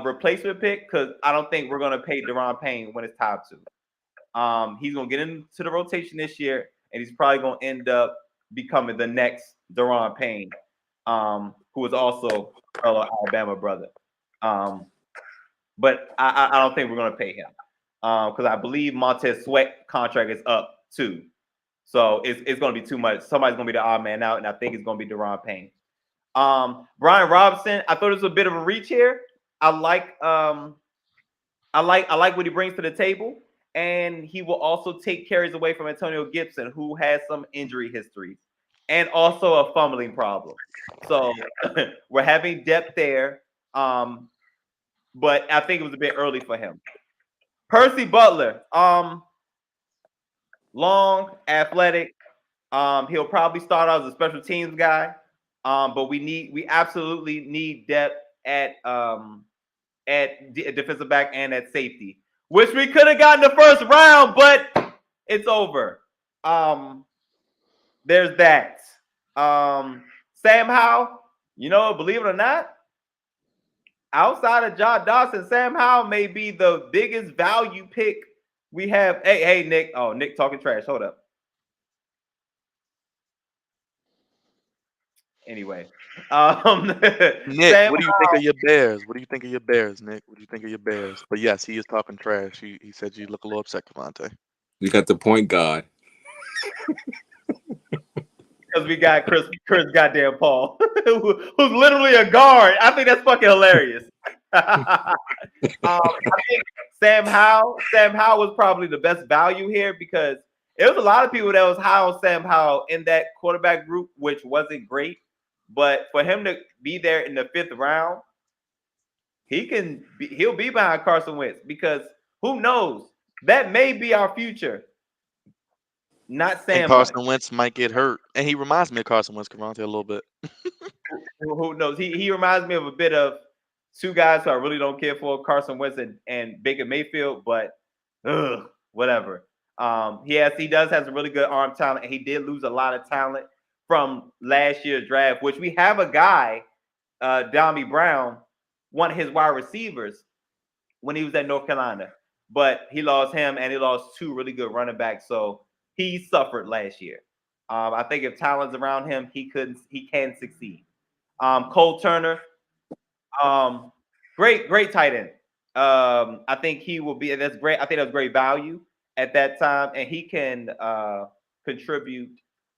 replacement pick because I don't think we're going to pay Deron Payne when it's time to. He's going to get into the rotation this year, and he's probably going to end up becoming the next Deron Payne, who is also a fellow Alabama brother. But I don't think we're going to pay him because I believe Montez Sweat contract is up too. So it's going to be too much. Somebody's going to be the odd man out, and I think it's going to be Deron Payne. Brian Robinson, I thought it was a bit of a reach here. I like what he brings to the table, and he will also take carries away from Antonio Gibson, who has some injury histories and also a fumbling problem. So we're having depth there, but I think it was a bit early for him. Percy Butler, long, athletic. He'll probably start out as a special teams guy, but we absolutely need depth at defensive back and at safety, which we could have gotten the first round, but it's over. There's that. Sam Howell, believe it or not, outside of John Dawson, Sam Howell may be the biggest value pick we have. Hey, Nick. Oh, Nick talking trash. Hold up. Anyway, Nick, Sam what do you think of your Bears? What do you think of your Bears, Nick? What do you think of your Bears? But yes, he is talking trash. He said you look a little upset, Crevonte. You got the point guard. because we got Chris goddamn Paul, who's literally a guard. I think that's fucking hilarious. I think Sam Howell was probably the best value here because there was a lot of people that was high on Sam Howell in that quarterback group, which wasn't great. But for him to be there in the 5th round, he'll be behind Carson Wentz because who knows? That may be our future. Not Sam. And Carson Wentz might get hurt. And he reminds me of Carson Wentz, Crevonte, a little bit. Who knows? He reminds me of a bit of two guys who I really don't care for, Carson Wentz and Baker Mayfield, but whatever. He does have some really good arm talent, and he did lose a lot of talent from last year's draft, which we have a guy, Dami Brown, one of his wide receivers when he was at North Carolina, but he lost him and he lost 2 really good running backs, so he suffered last year. I think if talent's around him, he can succeed. Cole Turner, great tight end. I think he will be. That's great. I think that's great value at that time, and he can contribute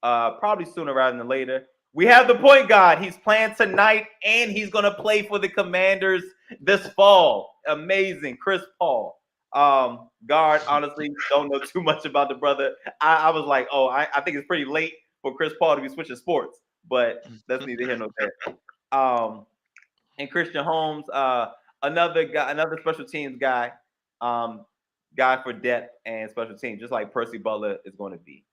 probably sooner rather than later. We have the point guard. He's playing tonight, and he's going to play for the Commanders this fall. Amazing, Chris Paul. Guard, honestly, don't know too much about the brother. I was like, I think it's pretty late for Chris Paul to be switching sports, but that's neither here nor there. And Christian Holmes, another guy, another special teams guy, guy for depth and special teams, just like Percy Butler is going to be.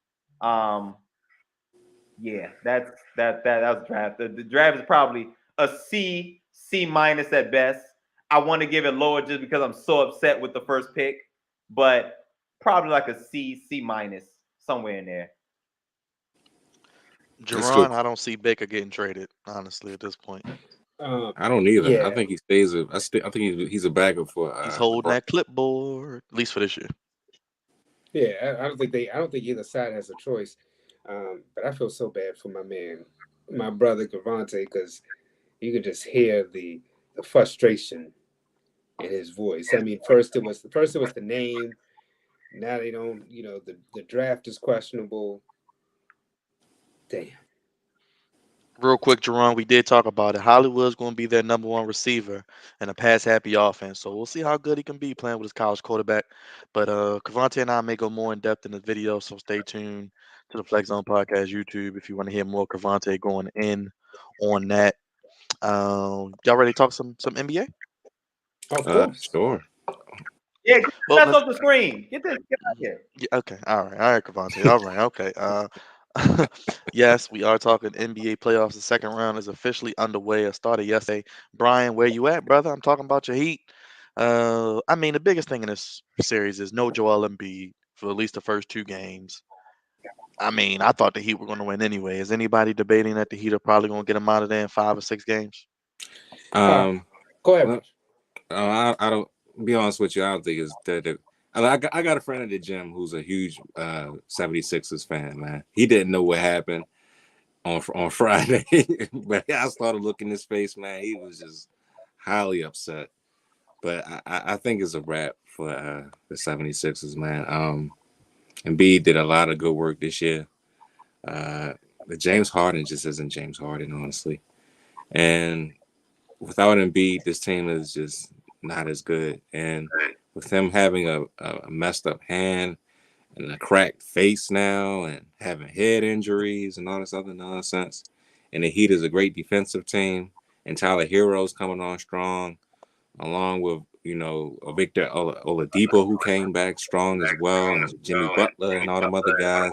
Yeah, that was draft. The draft is probably a C minus at best. I want to give it lower just because I'm so upset with the first pick, but probably like a C minus somewhere in there. Jerron, I don't see Baker getting traded, honestly, at this point. I don't either. Yeah. I think he stays. I think he's a backup for. He's holding that clipboard, at least for this year. Yeah, I don't think either side has a choice. But I feel so bad for my brother Crevonte, because you could just hear the frustration in his voice. I mean, first it was the name. Now they don't. The draft is questionable. Damn. Real quick, Jerron, we did talk about it. Hollywood's going to be their number 1 receiver and a pass-happy offense. So we'll see how good he can be playing with his college quarterback. But Crevonte and I may go more in-depth in the video, so stay tuned to the Flex Zone Podcast YouTube if you want to hear more Crevonte going in on that. Y'all ready to talk some NBA? Of course. Sure. Yeah, get Well, this off the screen. Get out here. yeah, okay, all right, Crevonte, all right, okay. Yes, we are talking NBA playoffs. The second round is officially underway. It started yesterday. Brian, where you at, brother? I'm talking about your Heat. I mean, the biggest thing in this series is no Joel Embiid for at least the first two games. I mean, I thought the Heat were going to win anyway. Is anybody debating that the Heat are probably going to get them out of there in 5 or 6 games? Um, Go ahead, well, Rich. I don't be honest with you. I don't think it's that. I got a friend at the gym who's a huge 76ers fan, man. He didn't know what happened on Friday, but I started looking his face, man. He was just highly upset. But I think it's a wrap for the 76ers, man. Embiid did a lot of good work this year. Uh, the James Harden just isn't James Harden, honestly. And without Embiid, this team is just not as good. And with him having a messed up hand and a cracked face now and having head injuries and all this other nonsense, and the Heat is a great defensive team, and Tyler Hero's coming on strong, along with Victor Oladipo who came back strong as well, and Jimmy Butler and all them other guys.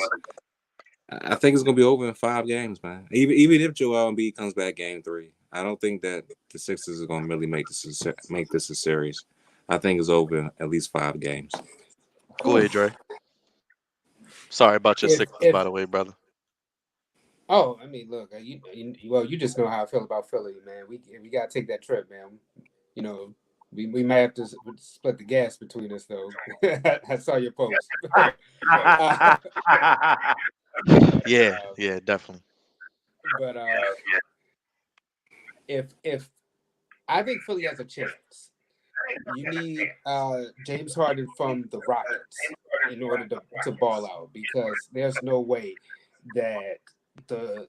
I think it's gonna be over in 5 games, man. Even if Joel Embiid comes back game 3, I don't think that the Sixers are gonna really make this a series. I think it's over in at least 5 games. Go ahead, Dre. Sorry about your Sixers, If by the way, brother. Oh, I mean, look, you just know how I feel about Philly, man. We gotta take that trip, man. You know, we might have to split the gas between us, though. I saw your post, but Yeah, yeah, definitely. but if I think Philly has a chance, you need James Harden from the Rockets in order to ball out, because there's no way that the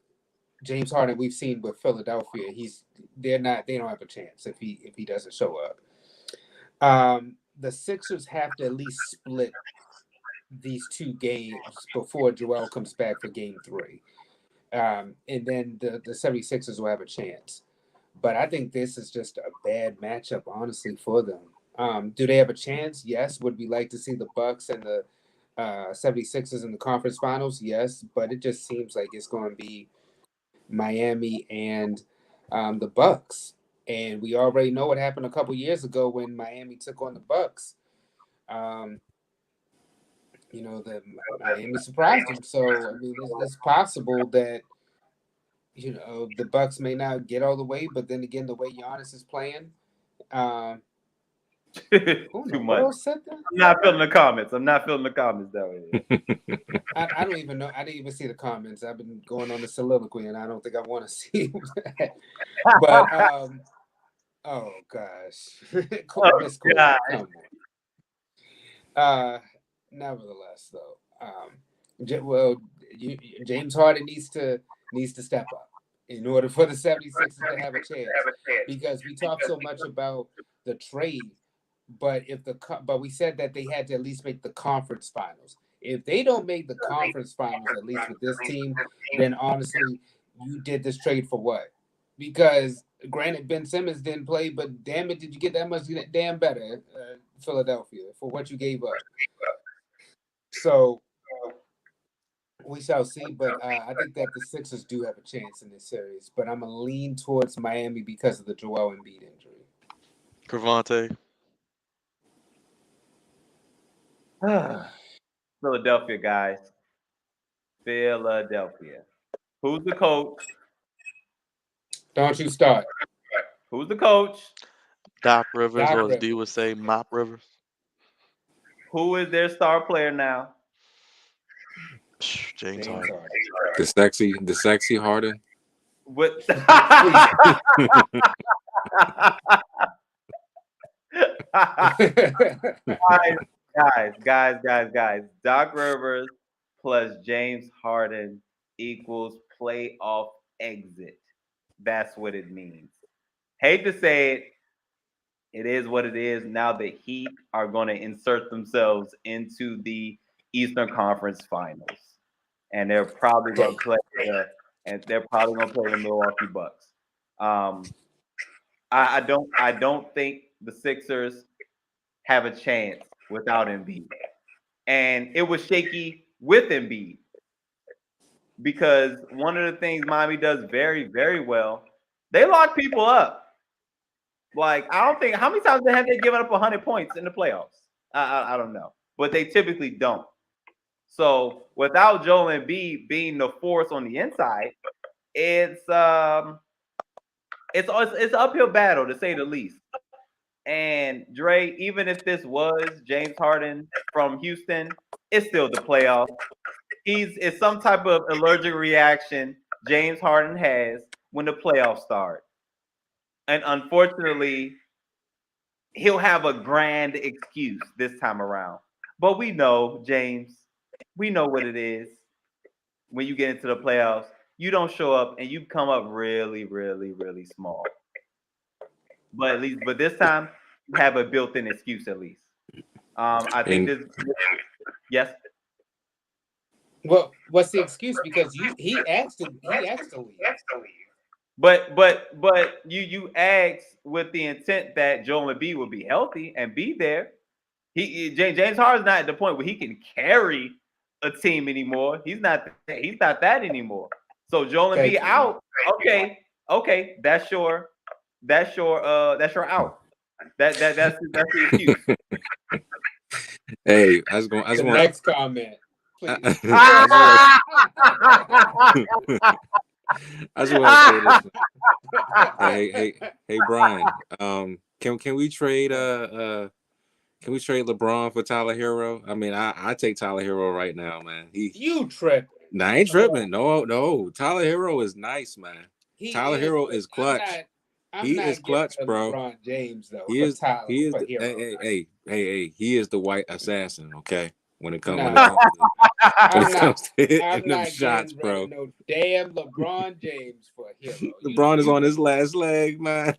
James Harden we've seen with Philadelphia, they don't have a chance if he doesn't show up. The Sixers have to at least split these 2 games before Joel comes back for game 3. And then the 76ers will have a chance. But I think this is just a bad matchup, honestly, for them. Do they have a chance? Yes. Would we like to see the Bucks and the 76ers in the conference finals? Yes. But it just seems like it's going to be Miami and the Bucks. And we already know what happened a couple years ago when Miami took on the Bucks. Um, the Miami surprised them. So I mean, it's possible that the Bucks may not get all the way, but then again, the way Giannis is playing, who Too knows? What much. else said that? I'm not feeling the comments. I'm not feeling the comments that way. I don't even know. I didn't even see the comments. I've been going on the soliloquy, and I don't think I want to see that. But oh gosh, Oh, Miss Queen, God. come on. Nevertheless, though, James Harden needs to step up in order for the 76ers to have a chance, because we talk so much about the trade, but but we said that they had to at least make the conference finals. If they don't make the conference finals, at least with this team, then honestly, you did this trade for what? Because granted, Ben Simmons didn't play, but damn it, did you get that much damn better, Philadelphia, for what you gave up? So we shall see, but I think that the Sixers do have a chance in this series. But I'm gonna lean towards Miami because of the Joel Embiid injury. Crevonte. Philadelphia, guys. Philadelphia. Who's the coach? Don't you start, Who's the coach? Doc Rivers, Doc or as D Rivers. would say, Mop Rivers. Who is their star player now? James James Harden. Harden. The sexy Harden. What? guys. Doc Rivers plus James Harden equals playoff exit. That's what it means. Hate to say it. It is what it is. Now the Heat are going to insert themselves into the Eastern Conference Finals, and they're probably going to play the Milwaukee Bucks. I don't think the Sixers have a chance without Embiid. And it was shaky with Embiid because one of the things Miami does very, very well, they lock people up. Like, I don't think, how many times have they given up 100 points in the playoffs? I don't know, but they typically don't. So without Joel Embiid being the force on the inside, it's an uphill battle to say the least. And Dre, even if this was James Harden from Houston, it's still the playoffs. It's some type of allergic reaction James Harden has when the playoffs start. And unfortunately, he'll have a grand excuse this time around. But we know, James, we know what it is when you get into the playoffs. You don't show up and you come up really, really, really small. But this time you have a built-in excuse at least. I think And yes. Well, what's the excuse? Because he asked to leave. But you asked with the intent that Joel Embiid would be healthy and be there. James Harden's not at the point where he can carry a team anymore. He's not that anymore. So Joel Embiid out. Okay, that's your out. That's the excuse. hey, I just want next comment. Please. I just want to say this. Hey, Brian. Can we trade LeBron for Tyler Hero? I mean, I take Tyler Hero right now, man. You tripping? Nah, I ain't tripping. No. Tyler Hero is nice, man. Tyler Hero is clutch. He is clutch, bro. LeBron James though. He is. Hey. He is the white assassin. Okay. When it comes to hitting them shots, bro. No damn LeBron James for Hero. LeBron is on his last leg, man.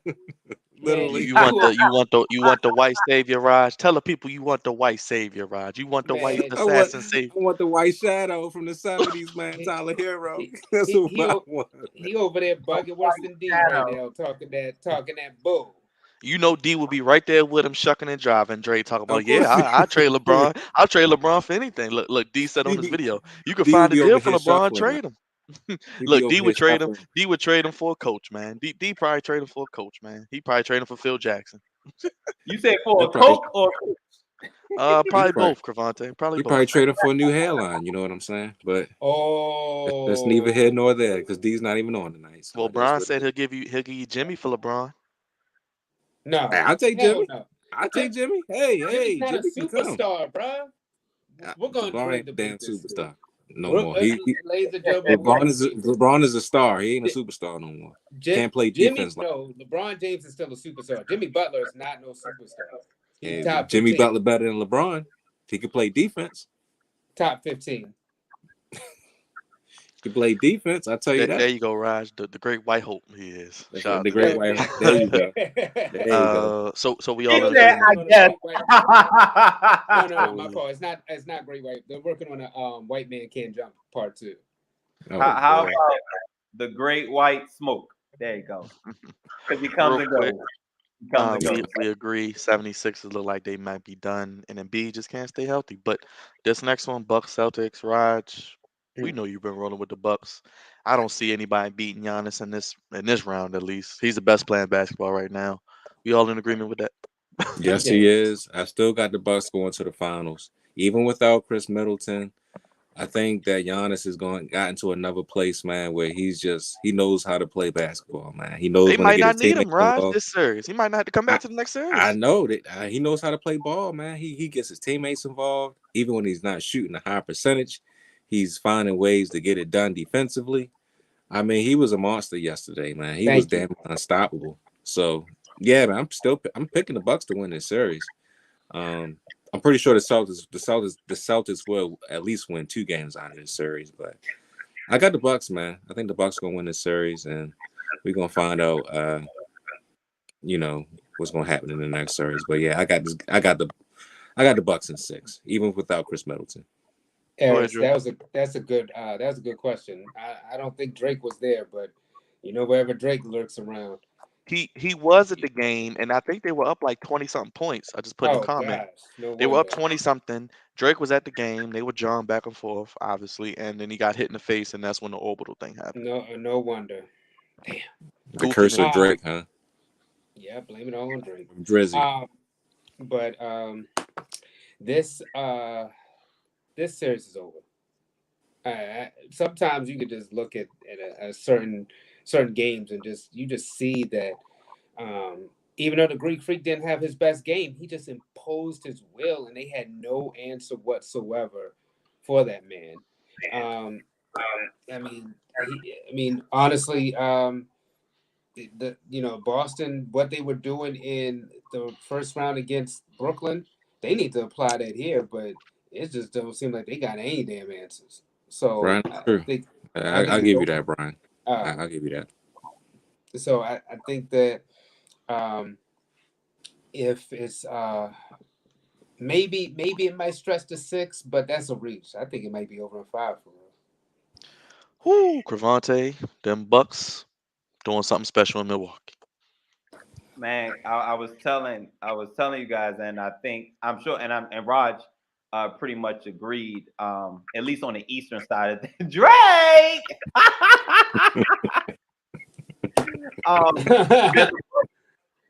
Literally. You want the white savior, Raj. Tell the people you want the white savior, Raj. You want the white assassin savior. I want the white shadow from the 70s, man. Tyler Hero. That's what I want. He over there bugging worse than D right now, talking that bull. You know D will be right there with him, shucking and driving. Dre talking about, I trade LeBron. I'll trade LeBron for anything. Look, D said on this video, you can find a deal for LeBron, trade him. Look, D would trade him. D would trade him for a coach, man. D probably trade him for a coach, man. He probably trade him for Phil Jackson. You say for a coach or probably both, Crevonte. Probably trade him for a new hairline. You know what I'm saying? But that's neither here nor there because D's not even on tonight. So well, Brian said he'll give you Jimmy for LeBron. No, hey, I'll take Jimmy. No. I'll take Jimmy. Hey, Jimmy's not a superstar, bro. We're going to trade the damn superstar. No more. LeBron is a star. He ain't a superstar no more. Can't play defense. No, LeBron James is still a superstar. Jimmy Butler is not no superstar. Yeah, Jimmy Butler better than LeBron. He can play defense. Top 15. He can play defense. I tell you that. There you go, Raj. The great white hope he is. The great white hope. There you go. There you go. So we all. I guess. No, my fault. It's not great white. They're working on a White Man Can't Jump Part 2. How about the Great White Smoke? There you go. Because he comes and goes. We agree. 76ers look like they might be done, and Embiid just can't stay healthy. But this next one, Bucks, Celtics, Raj. We know you've been rolling with the Bucks. I don't see anybody beating Giannis in this round. At least he's the best player in basketball right now. We all in agreement with that? Yes, he is. I still got the Bucks going to the finals, even without Chris Middleton. I think that Giannis has got into another place, man, where he knows how to play basketball, man. He knows they might not need him, Raj, this series. He might not have to come back to the next series. I know that he knows how to play ball, man. He gets his teammates involved, even when he's not shooting a high percentage. He's finding ways to get it done defensively. I mean, he was a monster yesterday, man. He was damn unstoppable. So, yeah, man, I'm picking the Bucks to win this series. I'm pretty sure the Celtics will at least win 2 games out of this series, but I got the Bucks, man. I think the Bucks gonna win this series, and we're gonna find out, what's gonna happen in the next series. But yeah, I got the Bucks in 6, even without Chris Middleton. That's a good question. I don't think Drake was there, but wherever Drake lurks around, he was at the game, and I think they were up like 20 something points. I just put in the Oh comment. gosh, no They were up wonder. 20 something. Drake was at the game. They were jawing back and forth, obviously, and then he got hit in the face, and that's when the orbital thing happened. No wonder. Damn. The curse of Goofiness. Drake, huh? Yeah, blame it all on Drake. Drizzy. But this this series is over. Sometimes you could just look at a certain games and you just see that even though the Greek Freak didn't have his best game, he just imposed his will, and they had no answer whatsoever for that man. I mean, honestly, Boston, what they were doing in the first round against Brooklyn, they need to apply that here, but it just don't seem like they got any damn answers. So Brian, that's true. I think I'll it's give you over. that, Brian. I'll give you that. So I think that if it's maybe it might stretch to 6, but that's a reach. I think it might be over in 5 for real. Whoo, Crevonte, them Bucks doing something special in Milwaukee. Man, I was telling you guys, and I think I'm sure, and Raj pretty much agreed, at least on the eastern side of the Drake.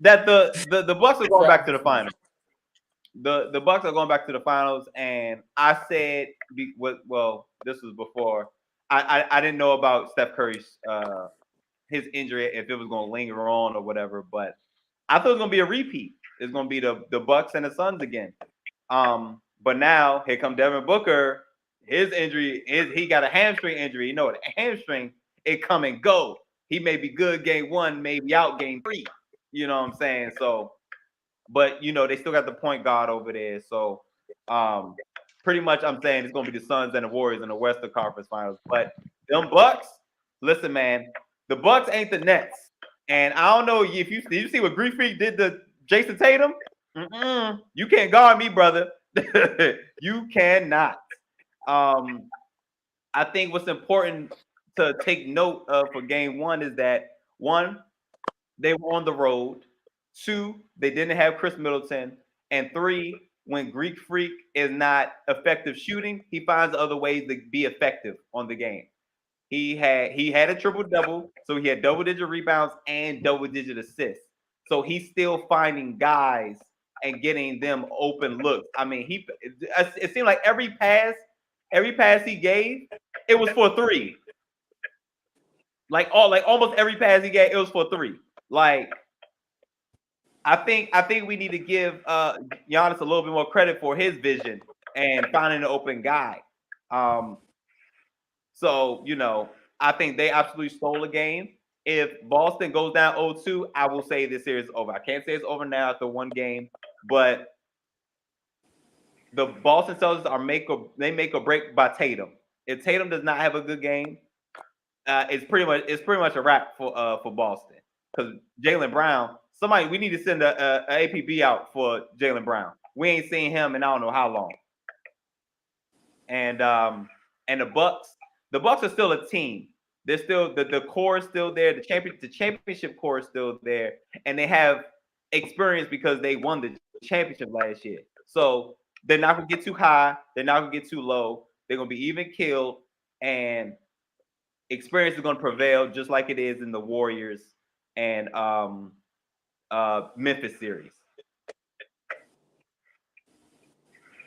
That the Bucks are going back to the finals. The Bucks are going back to the finals, and I said, well, this was before I didn't know about Steph Curry's his injury, if it was going to linger on or whatever, but I thought it was going to be a repeat. It's going to be the Bucks and the Suns again. But now here come Devin Booker. His injury he got a hamstring injury. You know, a hamstring, it come and go. He may be good game 1, maybe out game 3. You know what I'm saying? So, but they still got the point guard over there. So, pretty much I'm saying it's gonna be the Suns and the Warriors in the Western Conference Finals. But them Bucks, listen, man, the Bucks ain't the Nets. And I don't know if did you see what Greek Freak did to Jason Tatum? You can't guard me, brother. You cannot. I think what's important to take note of for game 1 is that 1, they were on the road. 2, they didn't have Chris Middleton. And 3, when Greek Freak is not effective shooting, he finds other ways to be effective on the game. He had a triple double, so he had double-digit rebounds and double-digit assists. So he's still finding guys and getting them open looks. I mean, it seemed like every pass he gave, it was for 3. Like almost every pass he gave, it was for 3. Like, I think we need to give Giannis a little bit more credit for his vision and finding an open guy. So I think they absolutely stole the game. If Boston goes down 0-2, I will say this series is over. I can't say it's over now after one game, but the Boston Celtics make or break by Tatum. If Tatum does not have a good game, it's pretty much a wrap for Boston. Because Jaylen Brown, we need to send a APB out for Jaylen Brown. We ain't seen him in I don't know how long. And the Bucks are still a team. They're still the core is still there. The championship core is still there, and they have experience because they won the championship last year. So they're not gonna get too high. They're not gonna get too low. They're gonna be even killed, and experience is gonna prevail, just like it is in the Warriors and Memphis series.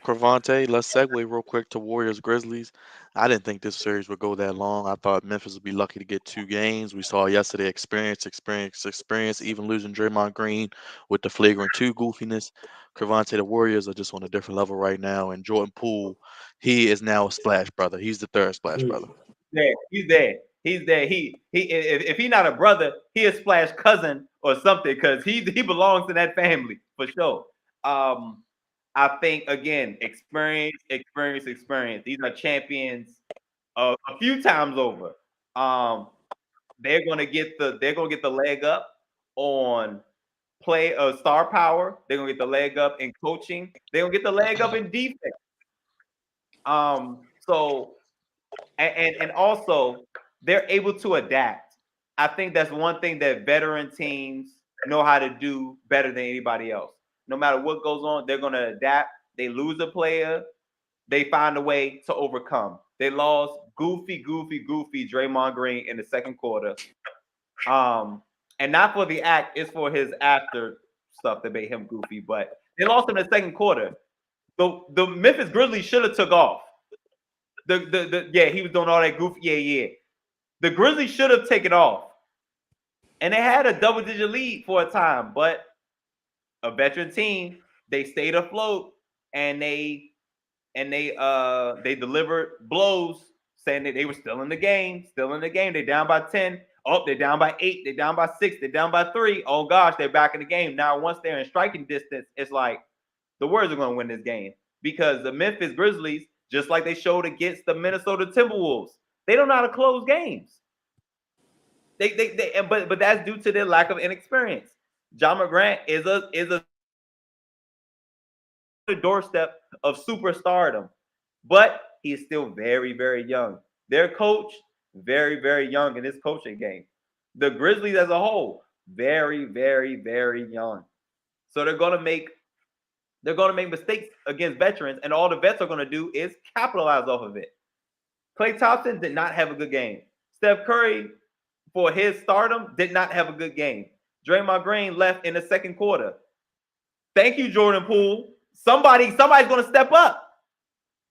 Crevonte, let's segue real quick to Warriors Grizzlies. I didn't think this series would go that long. I thought Memphis would be lucky to get 2 games. We saw yesterday experience, even losing Draymond Green with the flagrant 2 goofiness. Crevonte, the Warriors are just on a different level right now. And Jordan Poole, he is now a splash brother. He's the 3rd splash brother. Yeah, he's there. He's there. If he's not a brother, he a splash cousin or something, because he belongs to that family for sure. I think again, experience. These are champions a few times over. They're gonna get the leg up on star power. They're gonna get the leg up in coaching. They're gonna get the leg up in defense. So and also they're able to adapt. I think that's one thing that veteran teams know how to do better than anybody else. No matter what goes on, they're going to adapt. They lose a player, they find a way to overcome. They lost goofy Draymond Green in the second quarter. And not for the act, it's for his after stuff that made him goofy. But they lost in the second quarter. The Memphis Grizzlies should have took off. Yeah, he was doing all that goofy. Yeah. The Grizzlies should have taken off. And they had a double-digit lead for a time, but a veteran team, they stayed afloat and they delivered blows, saying that they were still in the game. They're down by 10. Oh, they're down by 8. They're down by 6. They're down by 3. Oh gosh, they're back in the game. Now, once they're in striking distance, it's like the Warriors are going to win this game because the Memphis Grizzlies, just like they showed against the Minnesota Timberwolves, they don't know how to close games. But that's due to their lack of inexperience. John McGrant is a doorstep of superstardom, but he is still very, very young. Their coach, very, very young in his coaching game. The Grizzlies as a whole, very, very, very young. So they're gonna make mistakes against veterans, and all the vets are gonna do is capitalize off of it. Klay Thompson did not have a good game. Steph Curry, for his stardom, did not have a good game. Draymond Green left in the second quarter. Thank you, Jordan Poole. Somebody's going to step up.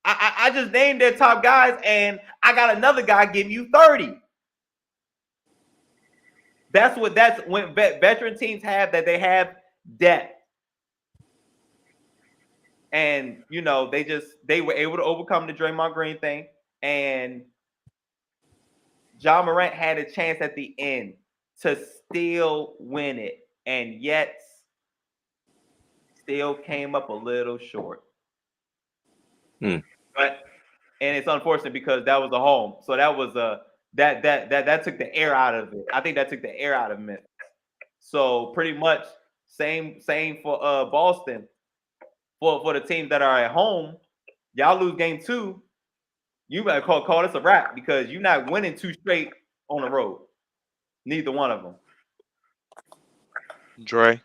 I just named their top guys, and I got another guy giving you 30. That's when veteran teams have that. They have depth. And, they were able to overcome the Draymond Green thing. And John Morant had a chance at the end to still win it. And yet still came up a little short. But it's unfortunate because that was a home. So that was that took the air out of it. I think that took the air out of Memphis. So pretty much same for Boston. For the teams that are at home, y'all lose game 2. You better call this a wrap because you're not winning 2 straight on the road. Neither one of them. Dre.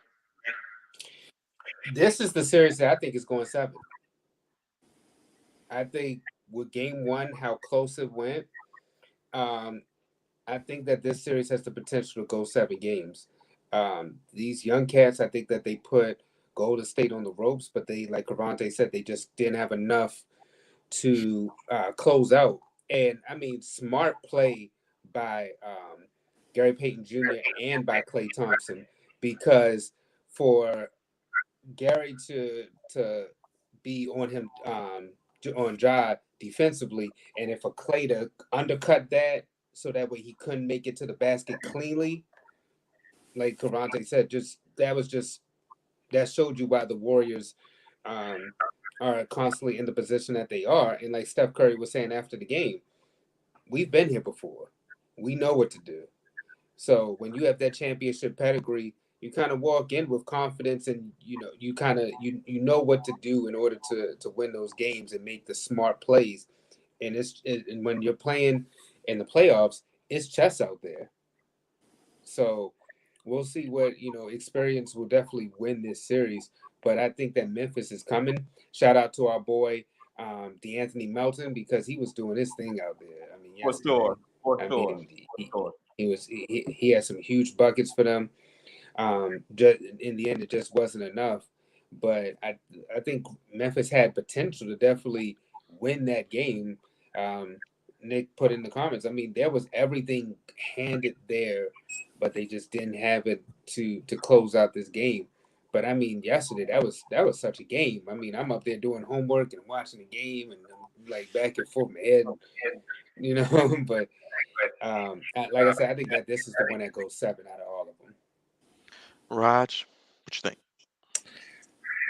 This is the series that I think is going 7. I think with game 1, how close it went, I think that this series has the potential to go 7 games. These young cats, I think that they put Golden State on the ropes, but they, like Crevonte said, they just didn't have enough to close out. And I mean, smart play by Gary Payton Jr. and by Klay Thompson, because for Gary to be on him on Ja defensively, and if a Klay to undercut that so that way he couldn't make it to the basket cleanly, like Crevonte said, that showed you why the Warriors are constantly in the position that they are. And like Steph Curry was saying after the game, we've been here before. We know what to do. So when you have that championship pedigree, you kind of walk in with confidence, and you know what to do in order to win those games and make the smart plays. And and when you're playing in the playoffs, it's chess out there. So we'll see what experience will definitely win this series. But I think that Memphis is coming. Shout out to our boy DeAnthony Melton, because he was doing his thing out there. I mean, For sure. He had some huge buckets for them. Just in the end, it just wasn't enough. But I think Memphis had potential to definitely win that game. Nick put in the comments, I mean, there was everything handed there, but they just didn't have it to close out this game. But I mean, yesterday that was such a game. I mean, I'm up there doing homework and watching the game, and I'm like back and forth in my head, But like I said, I think that this is the one that goes 7 out of all of them. Raj, what you think?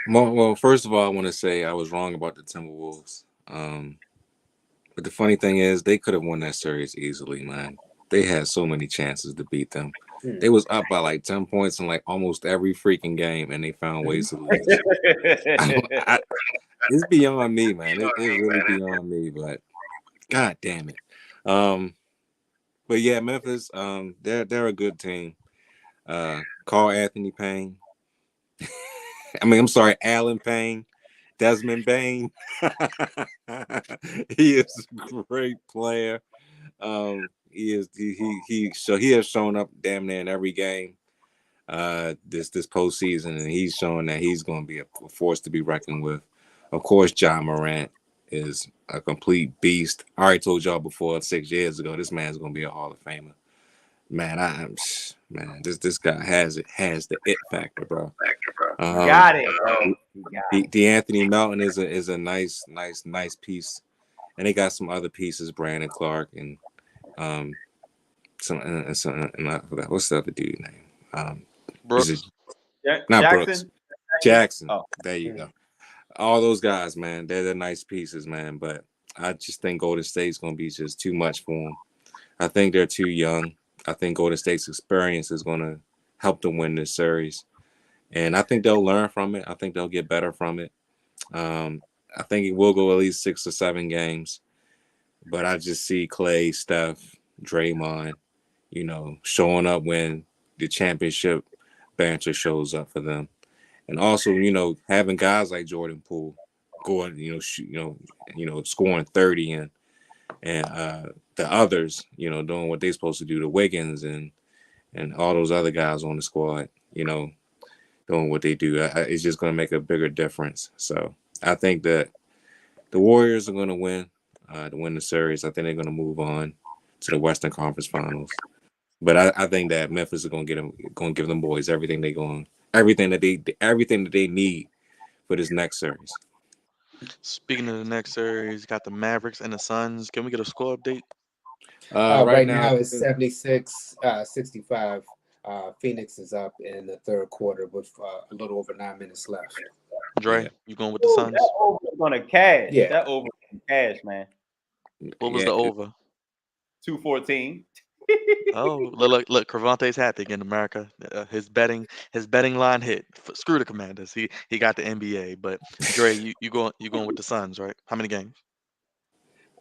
Well, first of all, I want to say I was wrong about the Timberwolves. But the funny thing is, they could have won that series easily, man. They had so many chances to beat them. They was up by like 10 points in like almost every freaking game, and they found ways to lose. It's beyond me, man. It's really beyond me, but God damn it. But yeah, Memphis, they're a good team. Carl Anthony Payne. I'm sorry, Alan Payne, Desmond Bain. He is a great player. He is he has shown up damn near in every game this postseason, and he's showing that he's going to be a force to be reckoned with. Of course, John Morant is a complete beast. I already told y'all before 6 years ago, this man's going to be a Hall of Famer. Man, this guy has the it factor, bro. Got it, bro. DeAnthony Melton is a nice piece, and they got some other pieces, Brandon Clark and some and I forgot what's the other dude name. Is it not Jackson? Brooks? Jackson. Oh. There you go. All those guys, man, they're nice pieces, man. But I just think Golden State's gonna be just too much for them. I think they're too young. I think Golden State's experience is gonna help them win this series, and I think they'll learn from it. I think they'll get better from it. I think it will go at least 6 or 7 games, but I just see Clay, Steph, Draymond, showing up when the championship banter shows up for them. And also, having guys like Jordan Poole going, scoring 30 and the others, doing what they're supposed to do, the Wiggins and all those other guys on the squad, doing what they do. It's just going to make a bigger difference. So I think that the Warriors are going to win the series. I think they're going to move on to the Western Conference Finals. But I think that Memphis is going to give them boys everything that they need for this next series. Speaking of the next series, got the Mavericks and the Suns. Can we get a score update? Right now it's 76-65. Phoenix is up in the third quarter with a little over 9 minutes left. Dre, you going with the Suns? That over is gonna cash. Yeah. That over is cash, man. What was the over? 214. Oh, look! Crevonte's happy again, America. His betting line hit. Screw the Commanders. He got the NBA. But Dre, you going with the Suns, right? How many games?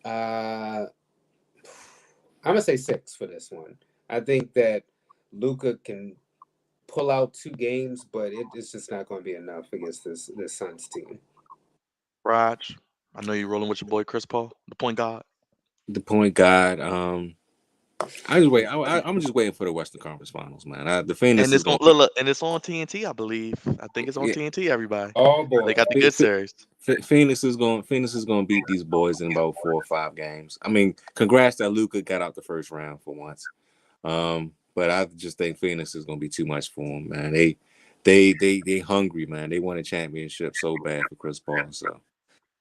I'm gonna say 6 for this one. I think that Luka can pull out 2 games, but it's just not going to be enough against this Suns team. Raj, I know you're rolling with your boy Chris Paul, the point guard. The point guard. I just wait. I'm just waiting for the Western Conference Finals, man. The Phoenix And is it's going on look, and it's on TNT, I believe. I think it's on TNT. Everybody. Oh boy, they got the good series. Phoenix is going to beat these boys in about 4 or 5 games. I mean, congrats that Luka got out the first round for once. But I just think Phoenix is going to be too much for them, man. They hungry, man. They want a championship so bad for Chris Paul. So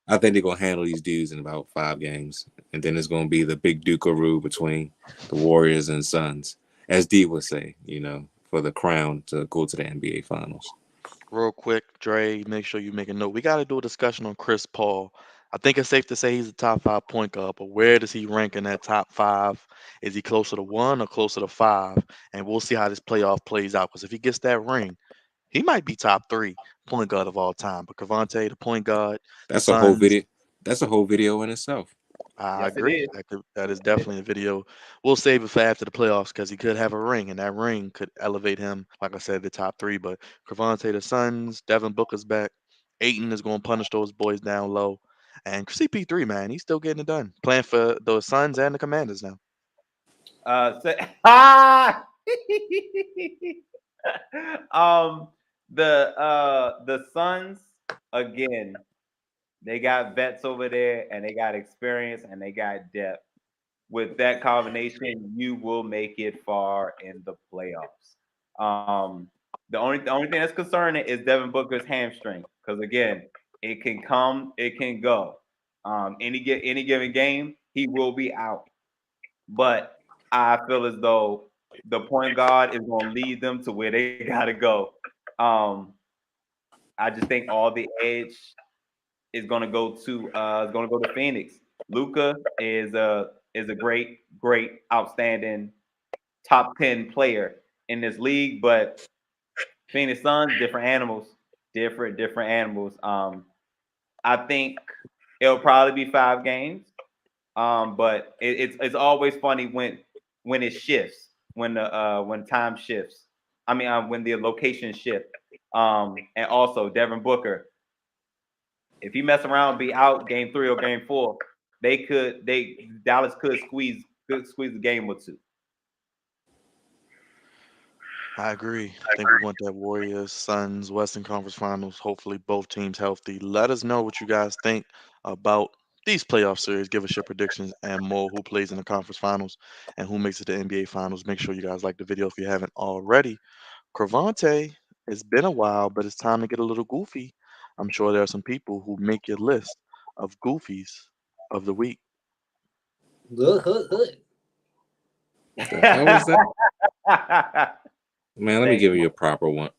I think they're going to handle these dudes in about 5 games. And then it's going to be the big Duke-a-roo between the Warriors and Suns, as D would say, for the crown to go to the NBA Finals. Real quick, Dre, make sure you make a note. We got to do a discussion on Chris Paul. I think it's safe to say he's a top 5 point guard, but where does he rank in that top 5? Is he closer to 1 or closer to 5? And we'll see how this playoff plays out. Because if he gets that ring, he might be top 3 point guard of all time. But Crevonte, the point guard, that's a whole video. That's a whole video in itself. I agree. That is definitely a video. We'll save it for after the playoffs because he could have a ring, and that ring could elevate him, like I said, the top 3. But Crevonte, the Suns, Devin Booker's back. Aiton is going to punish those boys down low. And CP3, man, he's still getting it done. Playing for the Suns and the Commanders now. The Suns, again, they got vets over there and they got experience and they got depth. With that combination, you will make it far in the playoffs. The only thing that's concerning is Devin Booker's hamstring, because again, it can come, it can go. Any given game, he will be out. But I feel as though the point guard is going to lead them to where they got to go. I just think all the edge is going to go to Phoenix. Luka is a great, outstanding top 10 player in this league, but Phoenix Suns, different animals. I think it'll probably be 5 games. But it's always funny when it shifts, when time shifts. when the location shift. And also Devin Booker, if he mess around and be out game 3 or game 4, Dallas could squeeze the game or two. I agree. I think we want that Warriors, Suns, Western Conference Finals. Hopefully, both teams healthy. Let us know what you guys think about these playoff series. Give us your predictions and more. Who plays in the conference finals and who makes it to NBA Finals? Make sure you guys like the video if you haven't already. Crevonte, it's been a while, but it's time to get a little goofy. I'm sure there are some people who make your list of goofies of the week. Hood. The hell was that? Man, let me give you a proper one.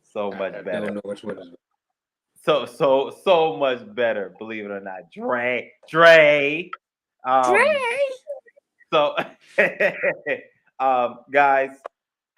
So much I better. don't know which one is. So much better. Believe it or not, Dre. So, guys,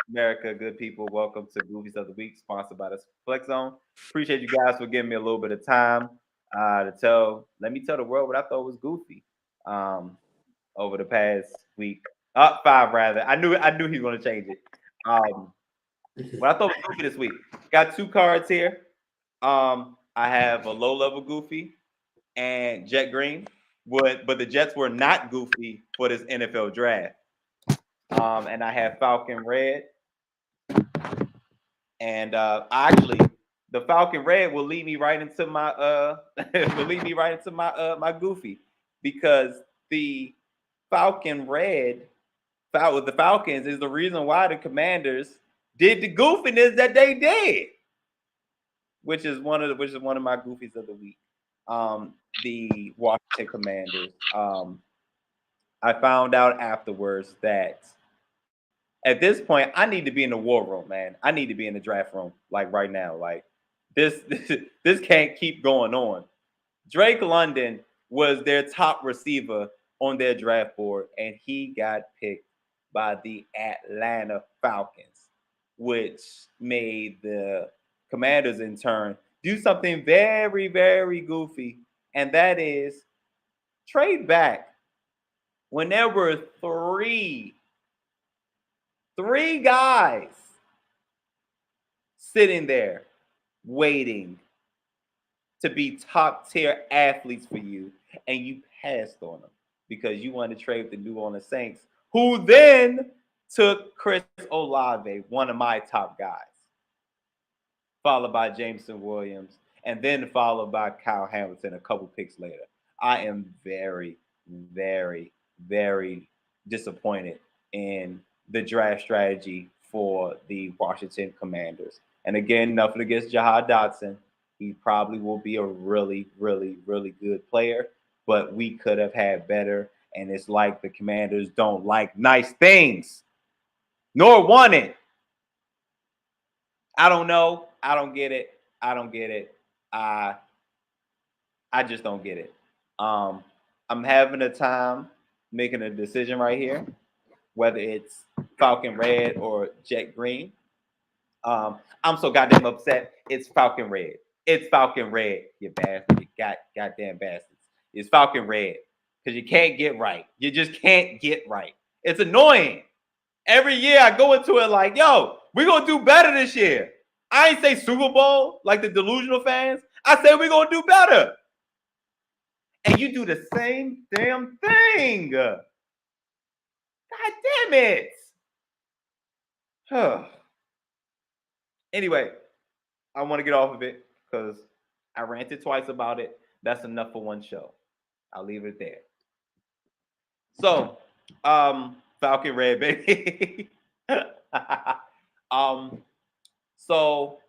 America, good people, welcome to Goofies of the Week, sponsored by the Flex Zone. Appreciate you guys for giving me a little bit of time let me tell the world what I thought was goofy over the past week. 5 rather. I knew he was going to change it. What I thought was goofy this week. Got 2 cards here. I have a low-level goofy and Jet Green, but the Jets were not goofy for this NFL draft. And I have Falcon Red. And actually, the Falcon Red will lead me right into my my goofy, because the Falcon Red with the Falcons is the reason why the Commanders did the goofiness that they did, which is one of my goofies of the week. The Washington Commanders. I found out afterwards that at this point, I need to be in the war room, man. I need to be in the draft room, like right now. Like this can't keep going on. Drake London was their top receiver on their draft board, and he got picked by the Atlanta Falcons, which made the Commanders in turn do something very, very goofy, and that is trade back when there were three guys sitting there waiting to be top tier athletes for you, and you passed on them because you wanted to trade with the New Orleans Saints, who then took Chris Olave, one of my top guys, followed by Jameson Williams, and then followed by Kyle Hamilton a couple picks later. I am very, very, very disappointed in the draft strategy for the Washington Commanders. And again, nothing against Jahan Dotson. He probably will be a really, really, really good player, but we could have had better. And it's like the Commanders don't like nice things, nor want it. I don't know. I don't get it. I just don't get it. I'm having a time making a decision right here, whether it's Falcon Red or Jet Green. I'm so goddamn upset. It's Falcon Red. It's Falcon Red, you bastard. You goddamn bastards. It's Falcon Red. Because you can't get right. You just can't get right. It's annoying. Every year I go into it like, yo, we're going to do better this year. I ain't say Super Bowl like the delusional fans. I said we're going to do better. And you do the same damn thing. God damn it. Anyway, I want to get off of it because I ranted twice about it. That's enough for one show. I'll leave it there. So, Falcon Red, baby. So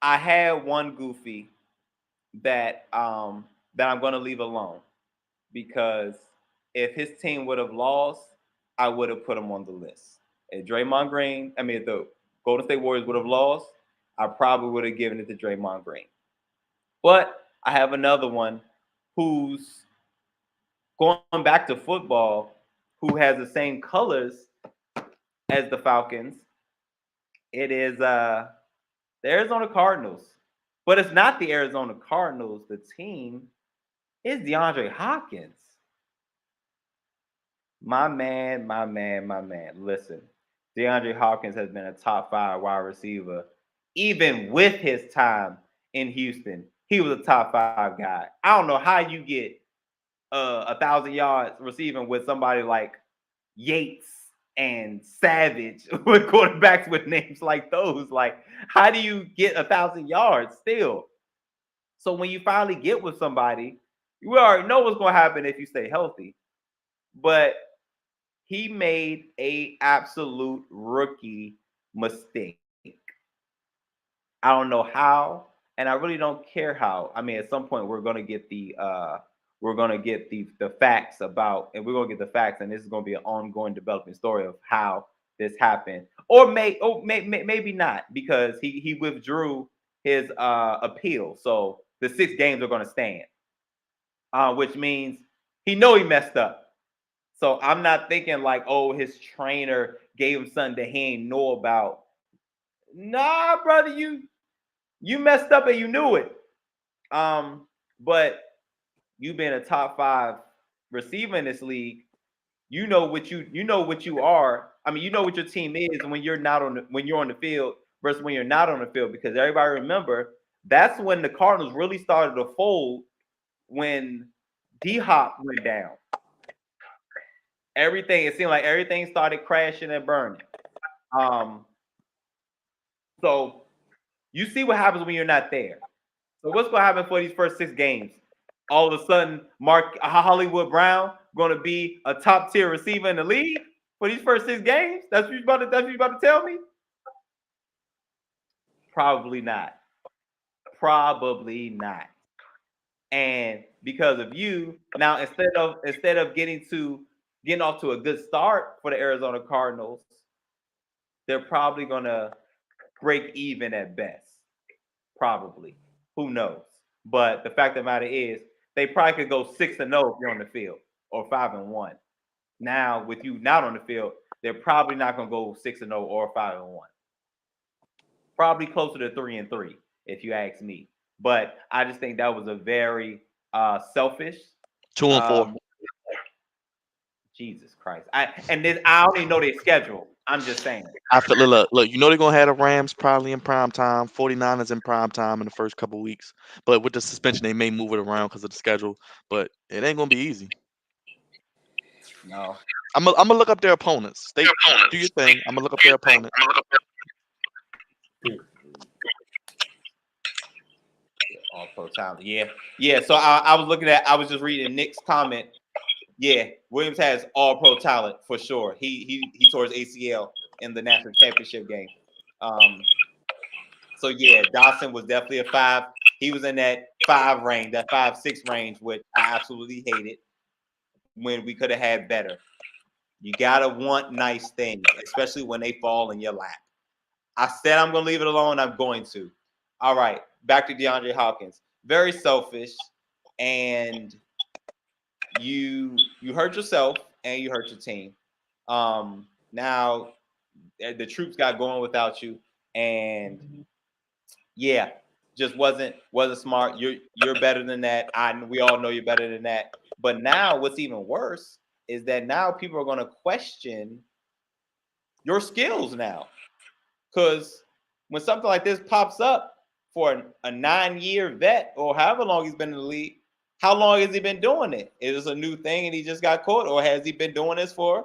I had one goofy that I'm gonna leave alone, because if his team would have lost, I would have put him on the list. If the Golden State Warriors would have lost, I probably would have given it to Draymond Green. But I have another one who's going back to football, who has the same colors as the Falcons. It is the Arizona Cardinals. But it's not the Arizona Cardinals. The team is DeAndre Hopkins. My man. Listen, DeAndre Hawkins has been a top 5 wide receiver. Even with his time in Houston, he was a top 5 guy. I don't know how you get 1,000 yards receiving with somebody like Yates and Savage with quarterbacks with names like those. Like, how do you get 1,000 yards still? So when you finally get with somebody, you already know what's going to happen if you stay healthy. But he made a absolute rookie mistake. I don't know how, and I really don't care how. I mean, at some point we're gonna get the facts about, and we're gonna get the facts, and this is gonna be an ongoing developing story of how this happened, or maybe not, because he withdrew his appeal, so the 6 games are gonna stand, which means he messed up. So I'm not thinking like, oh, his trainer gave him something that he ain't know about. Nah, brother, you messed up and you knew it. But you being a top 5 receiver in this league, you know what you are. I mean, you know what your team is when you're on the field versus when you're not on the field. Because everybody remember, that's when the Cardinals really started to fold, when D-Hop went down. It seemed like everything started crashing and burning. So you see what happens when you're not there. So what's going to happen for these first 6 games? All of a sudden, Hollywood Brown going to be a top tier receiver in the league for these first 6 games? That's what you about to tell me? Probably not. Probably not. And because of you, now instead of getting off to a good start for the Arizona Cardinals, they're probably going to break even at best. Probably. Who knows? But the fact of the matter is, they probably could go 6-0 if you're on the field, or 5-1. Now, with you not on the field, they're probably not going to go 6-0 or 5-1. Probably closer to 3-3, if you ask me. But I just think that was a very selfish. 2-4. Jesus Christ! I don't even know their schedule. I'm just saying. I feel look, you know they're gonna have the Rams probably in prime time, 49ers in prime time in the first couple weeks. But with the suspension, they may move it around because of the schedule. But it ain't gonna be easy. No. I'm gonna look up their opponents. Do your thing. I'm gonna look up their opponent. All pro talent. Yeah. So I was just reading Nick's comment. Yeah, Williams has all pro talent for sure. He tore his ACL in the national championship game. So yeah, Dawson was definitely a 5. He was in that 5 range, that 5-6 range, which I absolutely hated, when we could have had better. You gotta want nice things, especially when they fall in your lap. I said I'm gonna leave it alone. I'm going to. All right, back to DeAndre Hopkins. Very selfish, and you hurt yourself and you hurt your team. Now the troops got going without you, and yeah, just wasn't smart. You're better than that. We all know you're better than that. But now what's even worse is that now people are going to question your skills now, because when something like this pops up for a 9-year vet, or however long he's been in the league, how long has he been doing it? Is this a new thing and he just got caught, or has he been doing this for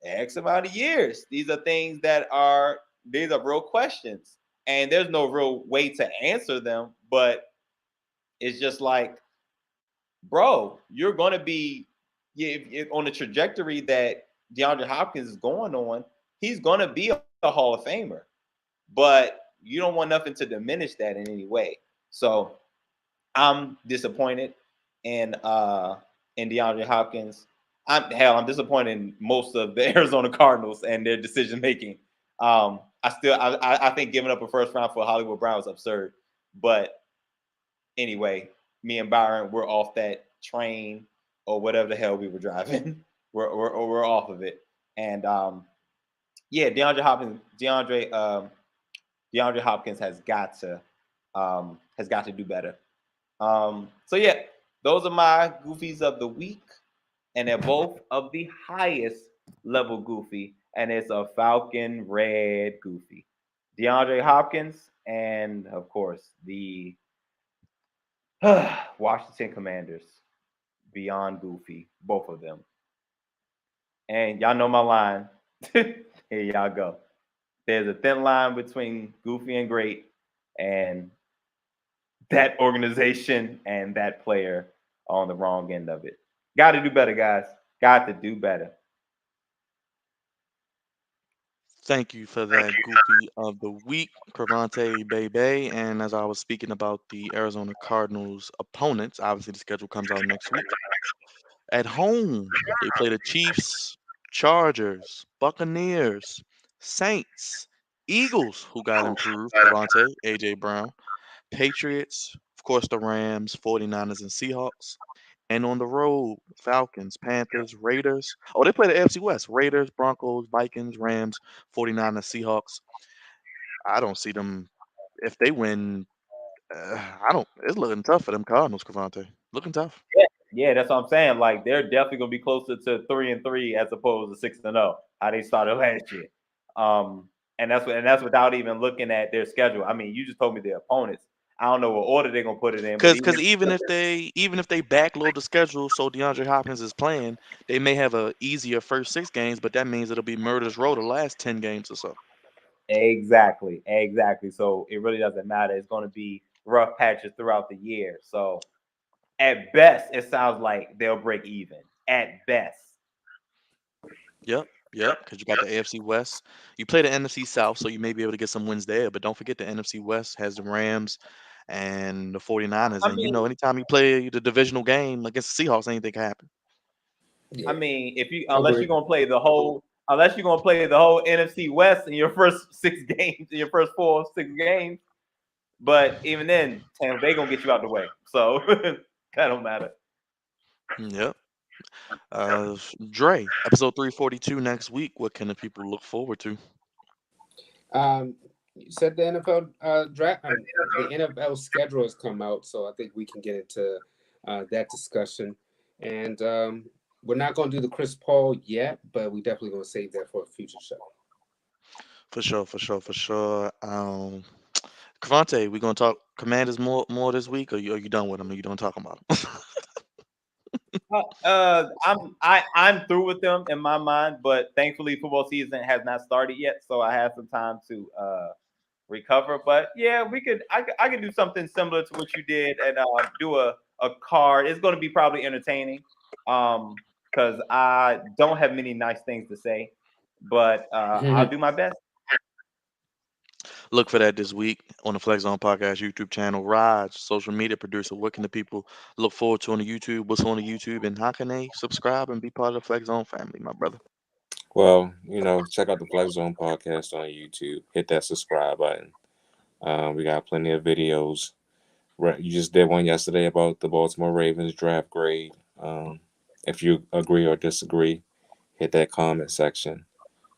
X amount of years? These are real questions, and there's no real way to answer them. But it's just like, bro, you're going to be if on the trajectory that DeAndre Hopkins is going on, he's going to be a Hall of Famer. But you don't want nothing to diminish that in any way. So I'm disappointed in DeAndre Hopkins. I'm disappointed in most of the Arizona Cardinals and their decision making. I think giving up a first round for Hollywood Brown was absurd. But anyway, me and Byron, we're off that train, or whatever the hell we were driving. we're off of it. And yeah, DeAndre Hopkins has got to do better. So yeah, those are my goofies of the week. and they're both of the highest level goofy, and it's a Falcon red goofy. DeAndre Hopkins, and of course the Washington Commanders, beyond goofy, both of them. And y'all know my line. Here y'all go. There's a thin line between goofy and great, and that organization and that player on the wrong end of it. Got to do better, guys. Got to do better. Thank you for that goofy of the week, Crevonte Bebe. And as I was speaking about the Arizona Cardinals opponents, obviously the schedule comes out next week. At home, they play the Chiefs, Chargers, Buccaneers, Saints, Eagles, who got improved, Crevonte, AJ Brown, Patriots, of course, the Rams, 49ers, and Seahawks. And on the road, Falcons, Panthers, Raiders. Oh, they play the AFC West. Raiders, Broncos, Vikings, Rams, 49ers, Seahawks. I don't see them. If they win, I don't. It's looking tough for them Cardinals, Cavante. Looking tough. Yeah, that's what I'm saying. Like they're definitely gonna be closer to 3-3 as opposed to 6-0. How they started last year. And that's without even looking at their schedule. I mean, you just told me their opponents. I don't know what order they're gonna put it in, but Because even if they backload the schedule, so DeAndre Hopkins is playing, they may have a easier first 6 games, but that means it'll be murder's row the last 10 games or so. exactly. So it really doesn't matter. It's gonna be rough patches throughout the year. So at best, it sounds like they'll break even. At best. Yep. Because you got the AFC West. You play the NFC South, so you may be able to get some wins there. But don't forget the NFC West has the Rams and the 49ers. I And mean, anytime you play the divisional game against the Seahawks, anything can happen. I Yeah, mean, if you agree. unless you're gonna play the whole NFC West in your first 6 games, in your first 4 6 games. But even then, Tampa Bay gonna get you out the way. So that don't matter. Yep. Dre, episode 342 next week. What can the people look forward to? You said the NFL draft, the NFL schedule has come out, so I think we can get into that discussion. And we're not going to do the Chris Paul yet, but we definitely going to save that for a future show. For sure. Cavante, we gonna talk Commanders more this week, or you done with them? Or you don't talk about them? I'm through with them in my mind, but thankfully football season has not started yet, so I have some time to recover. But yeah, I could do something similar to what you did and do a card. It's going to be probably entertaining because I don't have many nice things to say, but I'll do my best. Look for that this week on the Flex Zone Podcast YouTube channel. Raj, social media producer. What can the people look forward to on the YouTube? What's on the YouTube, and how can they subscribe and be part of the Flex Zone family, my brother? Well, check out the Flex Zone podcast on YouTube. Hit that subscribe button. We got plenty of videos. You just did one yesterday about the Baltimore Ravens draft grade. If you agree or disagree, hit that comment section.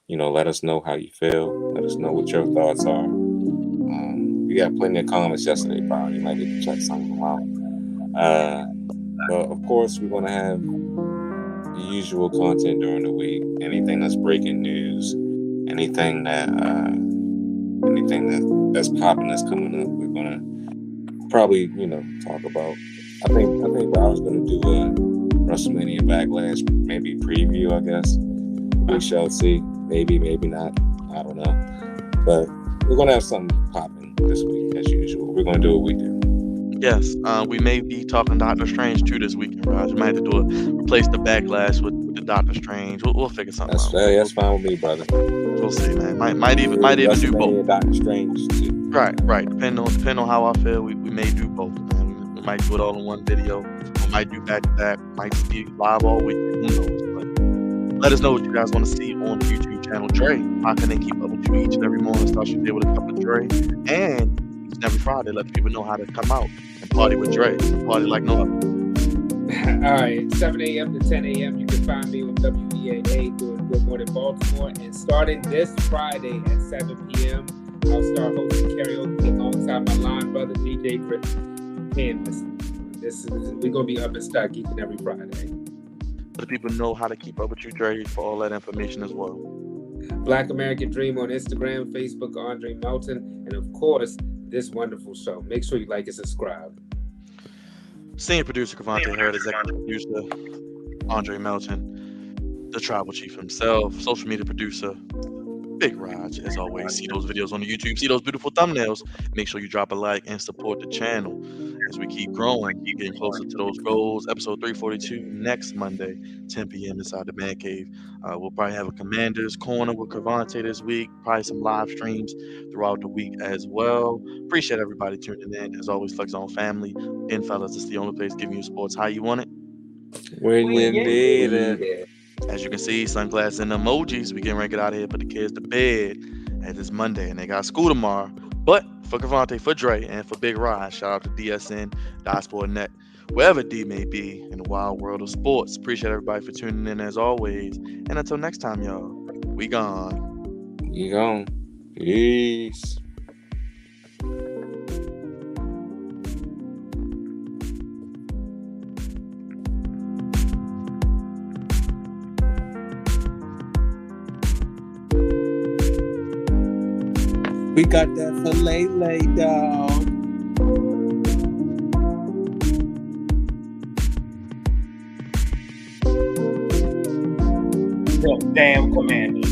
Let us know how you feel. Let us know what your thoughts are. We got plenty of comments yesterday, probably. You might need to check some of them out. But of course, we're going to have the usual content during the week. Anything that's breaking news, anything that's popping, that's coming up, we're going to probably, talk about. I think I was going to do a WrestleMania Backlash, maybe preview, I guess. We shall see. Maybe not. I don't know. But we're going to have something popping this week, as usual. We're going to do what we do. Yes, we may be talking Doctor Strange too this weekend, Raj. We might have to replace the Backlash with the Doctor Strange. We'll figure something out. That's fine with me, brother. We'll see, man. Might even do both. Doctor Strange too. Right. Depending on how I feel, we may do both, man. We might do it all in one video. We might do back to back. Might be live all week. Who knows? But let us know what you guys want to see on the YouTube channel. Dre, how can they keep up with you each and every morning? Start your day with a cup of Dre, and each and every Friday, let the people know how to come out and party with Dre. Party like no other. All right, 7 a.m. to 10 a.m. You can find me on WBAA doing Good Morning Baltimore. And starting this Friday at 7 p.m., I'll start hosting karaoke alongside my line brother, DJ Chris. We're going to be up and stuck each and every Friday. Let people know how to keep up with you, Dre, for all that information as well. Black American Dream on Instagram, Facebook, Andre Melton, and of course, this wonderful show. Make sure you like and subscribe. Senior producer Crevonte Hurd, executive producer Andre Melton, the tribal chief himself, social media producer Big Raj. As always, see those videos on the YouTube, see those beautiful thumbnails. Make sure you drop a like and support the channel as we keep growing, getting closer to those goals. Episode 342 next Monday, 10 p.m. inside the Man Cave. We'll probably have a Commander's Corner with Crevonte this week, probably some live streams throughout the week as well. Appreciate everybody tuning in. As always, Flex on Family. And fellas, it's the only place giving you sports how you want it. When you need it. As you can see, sunglasses and emojis. We getting ready to get out of here, put the kids to bed. As it's Monday and they got school tomorrow. But for Crevonte, for Dre, and for Big Rod, shout out to DSN, Net, wherever D may be in the wild world of sports. Appreciate everybody for tuning in as always. And until next time, y'all, we gone. You gone. Peace. We got that filet laid down. Damn Commander.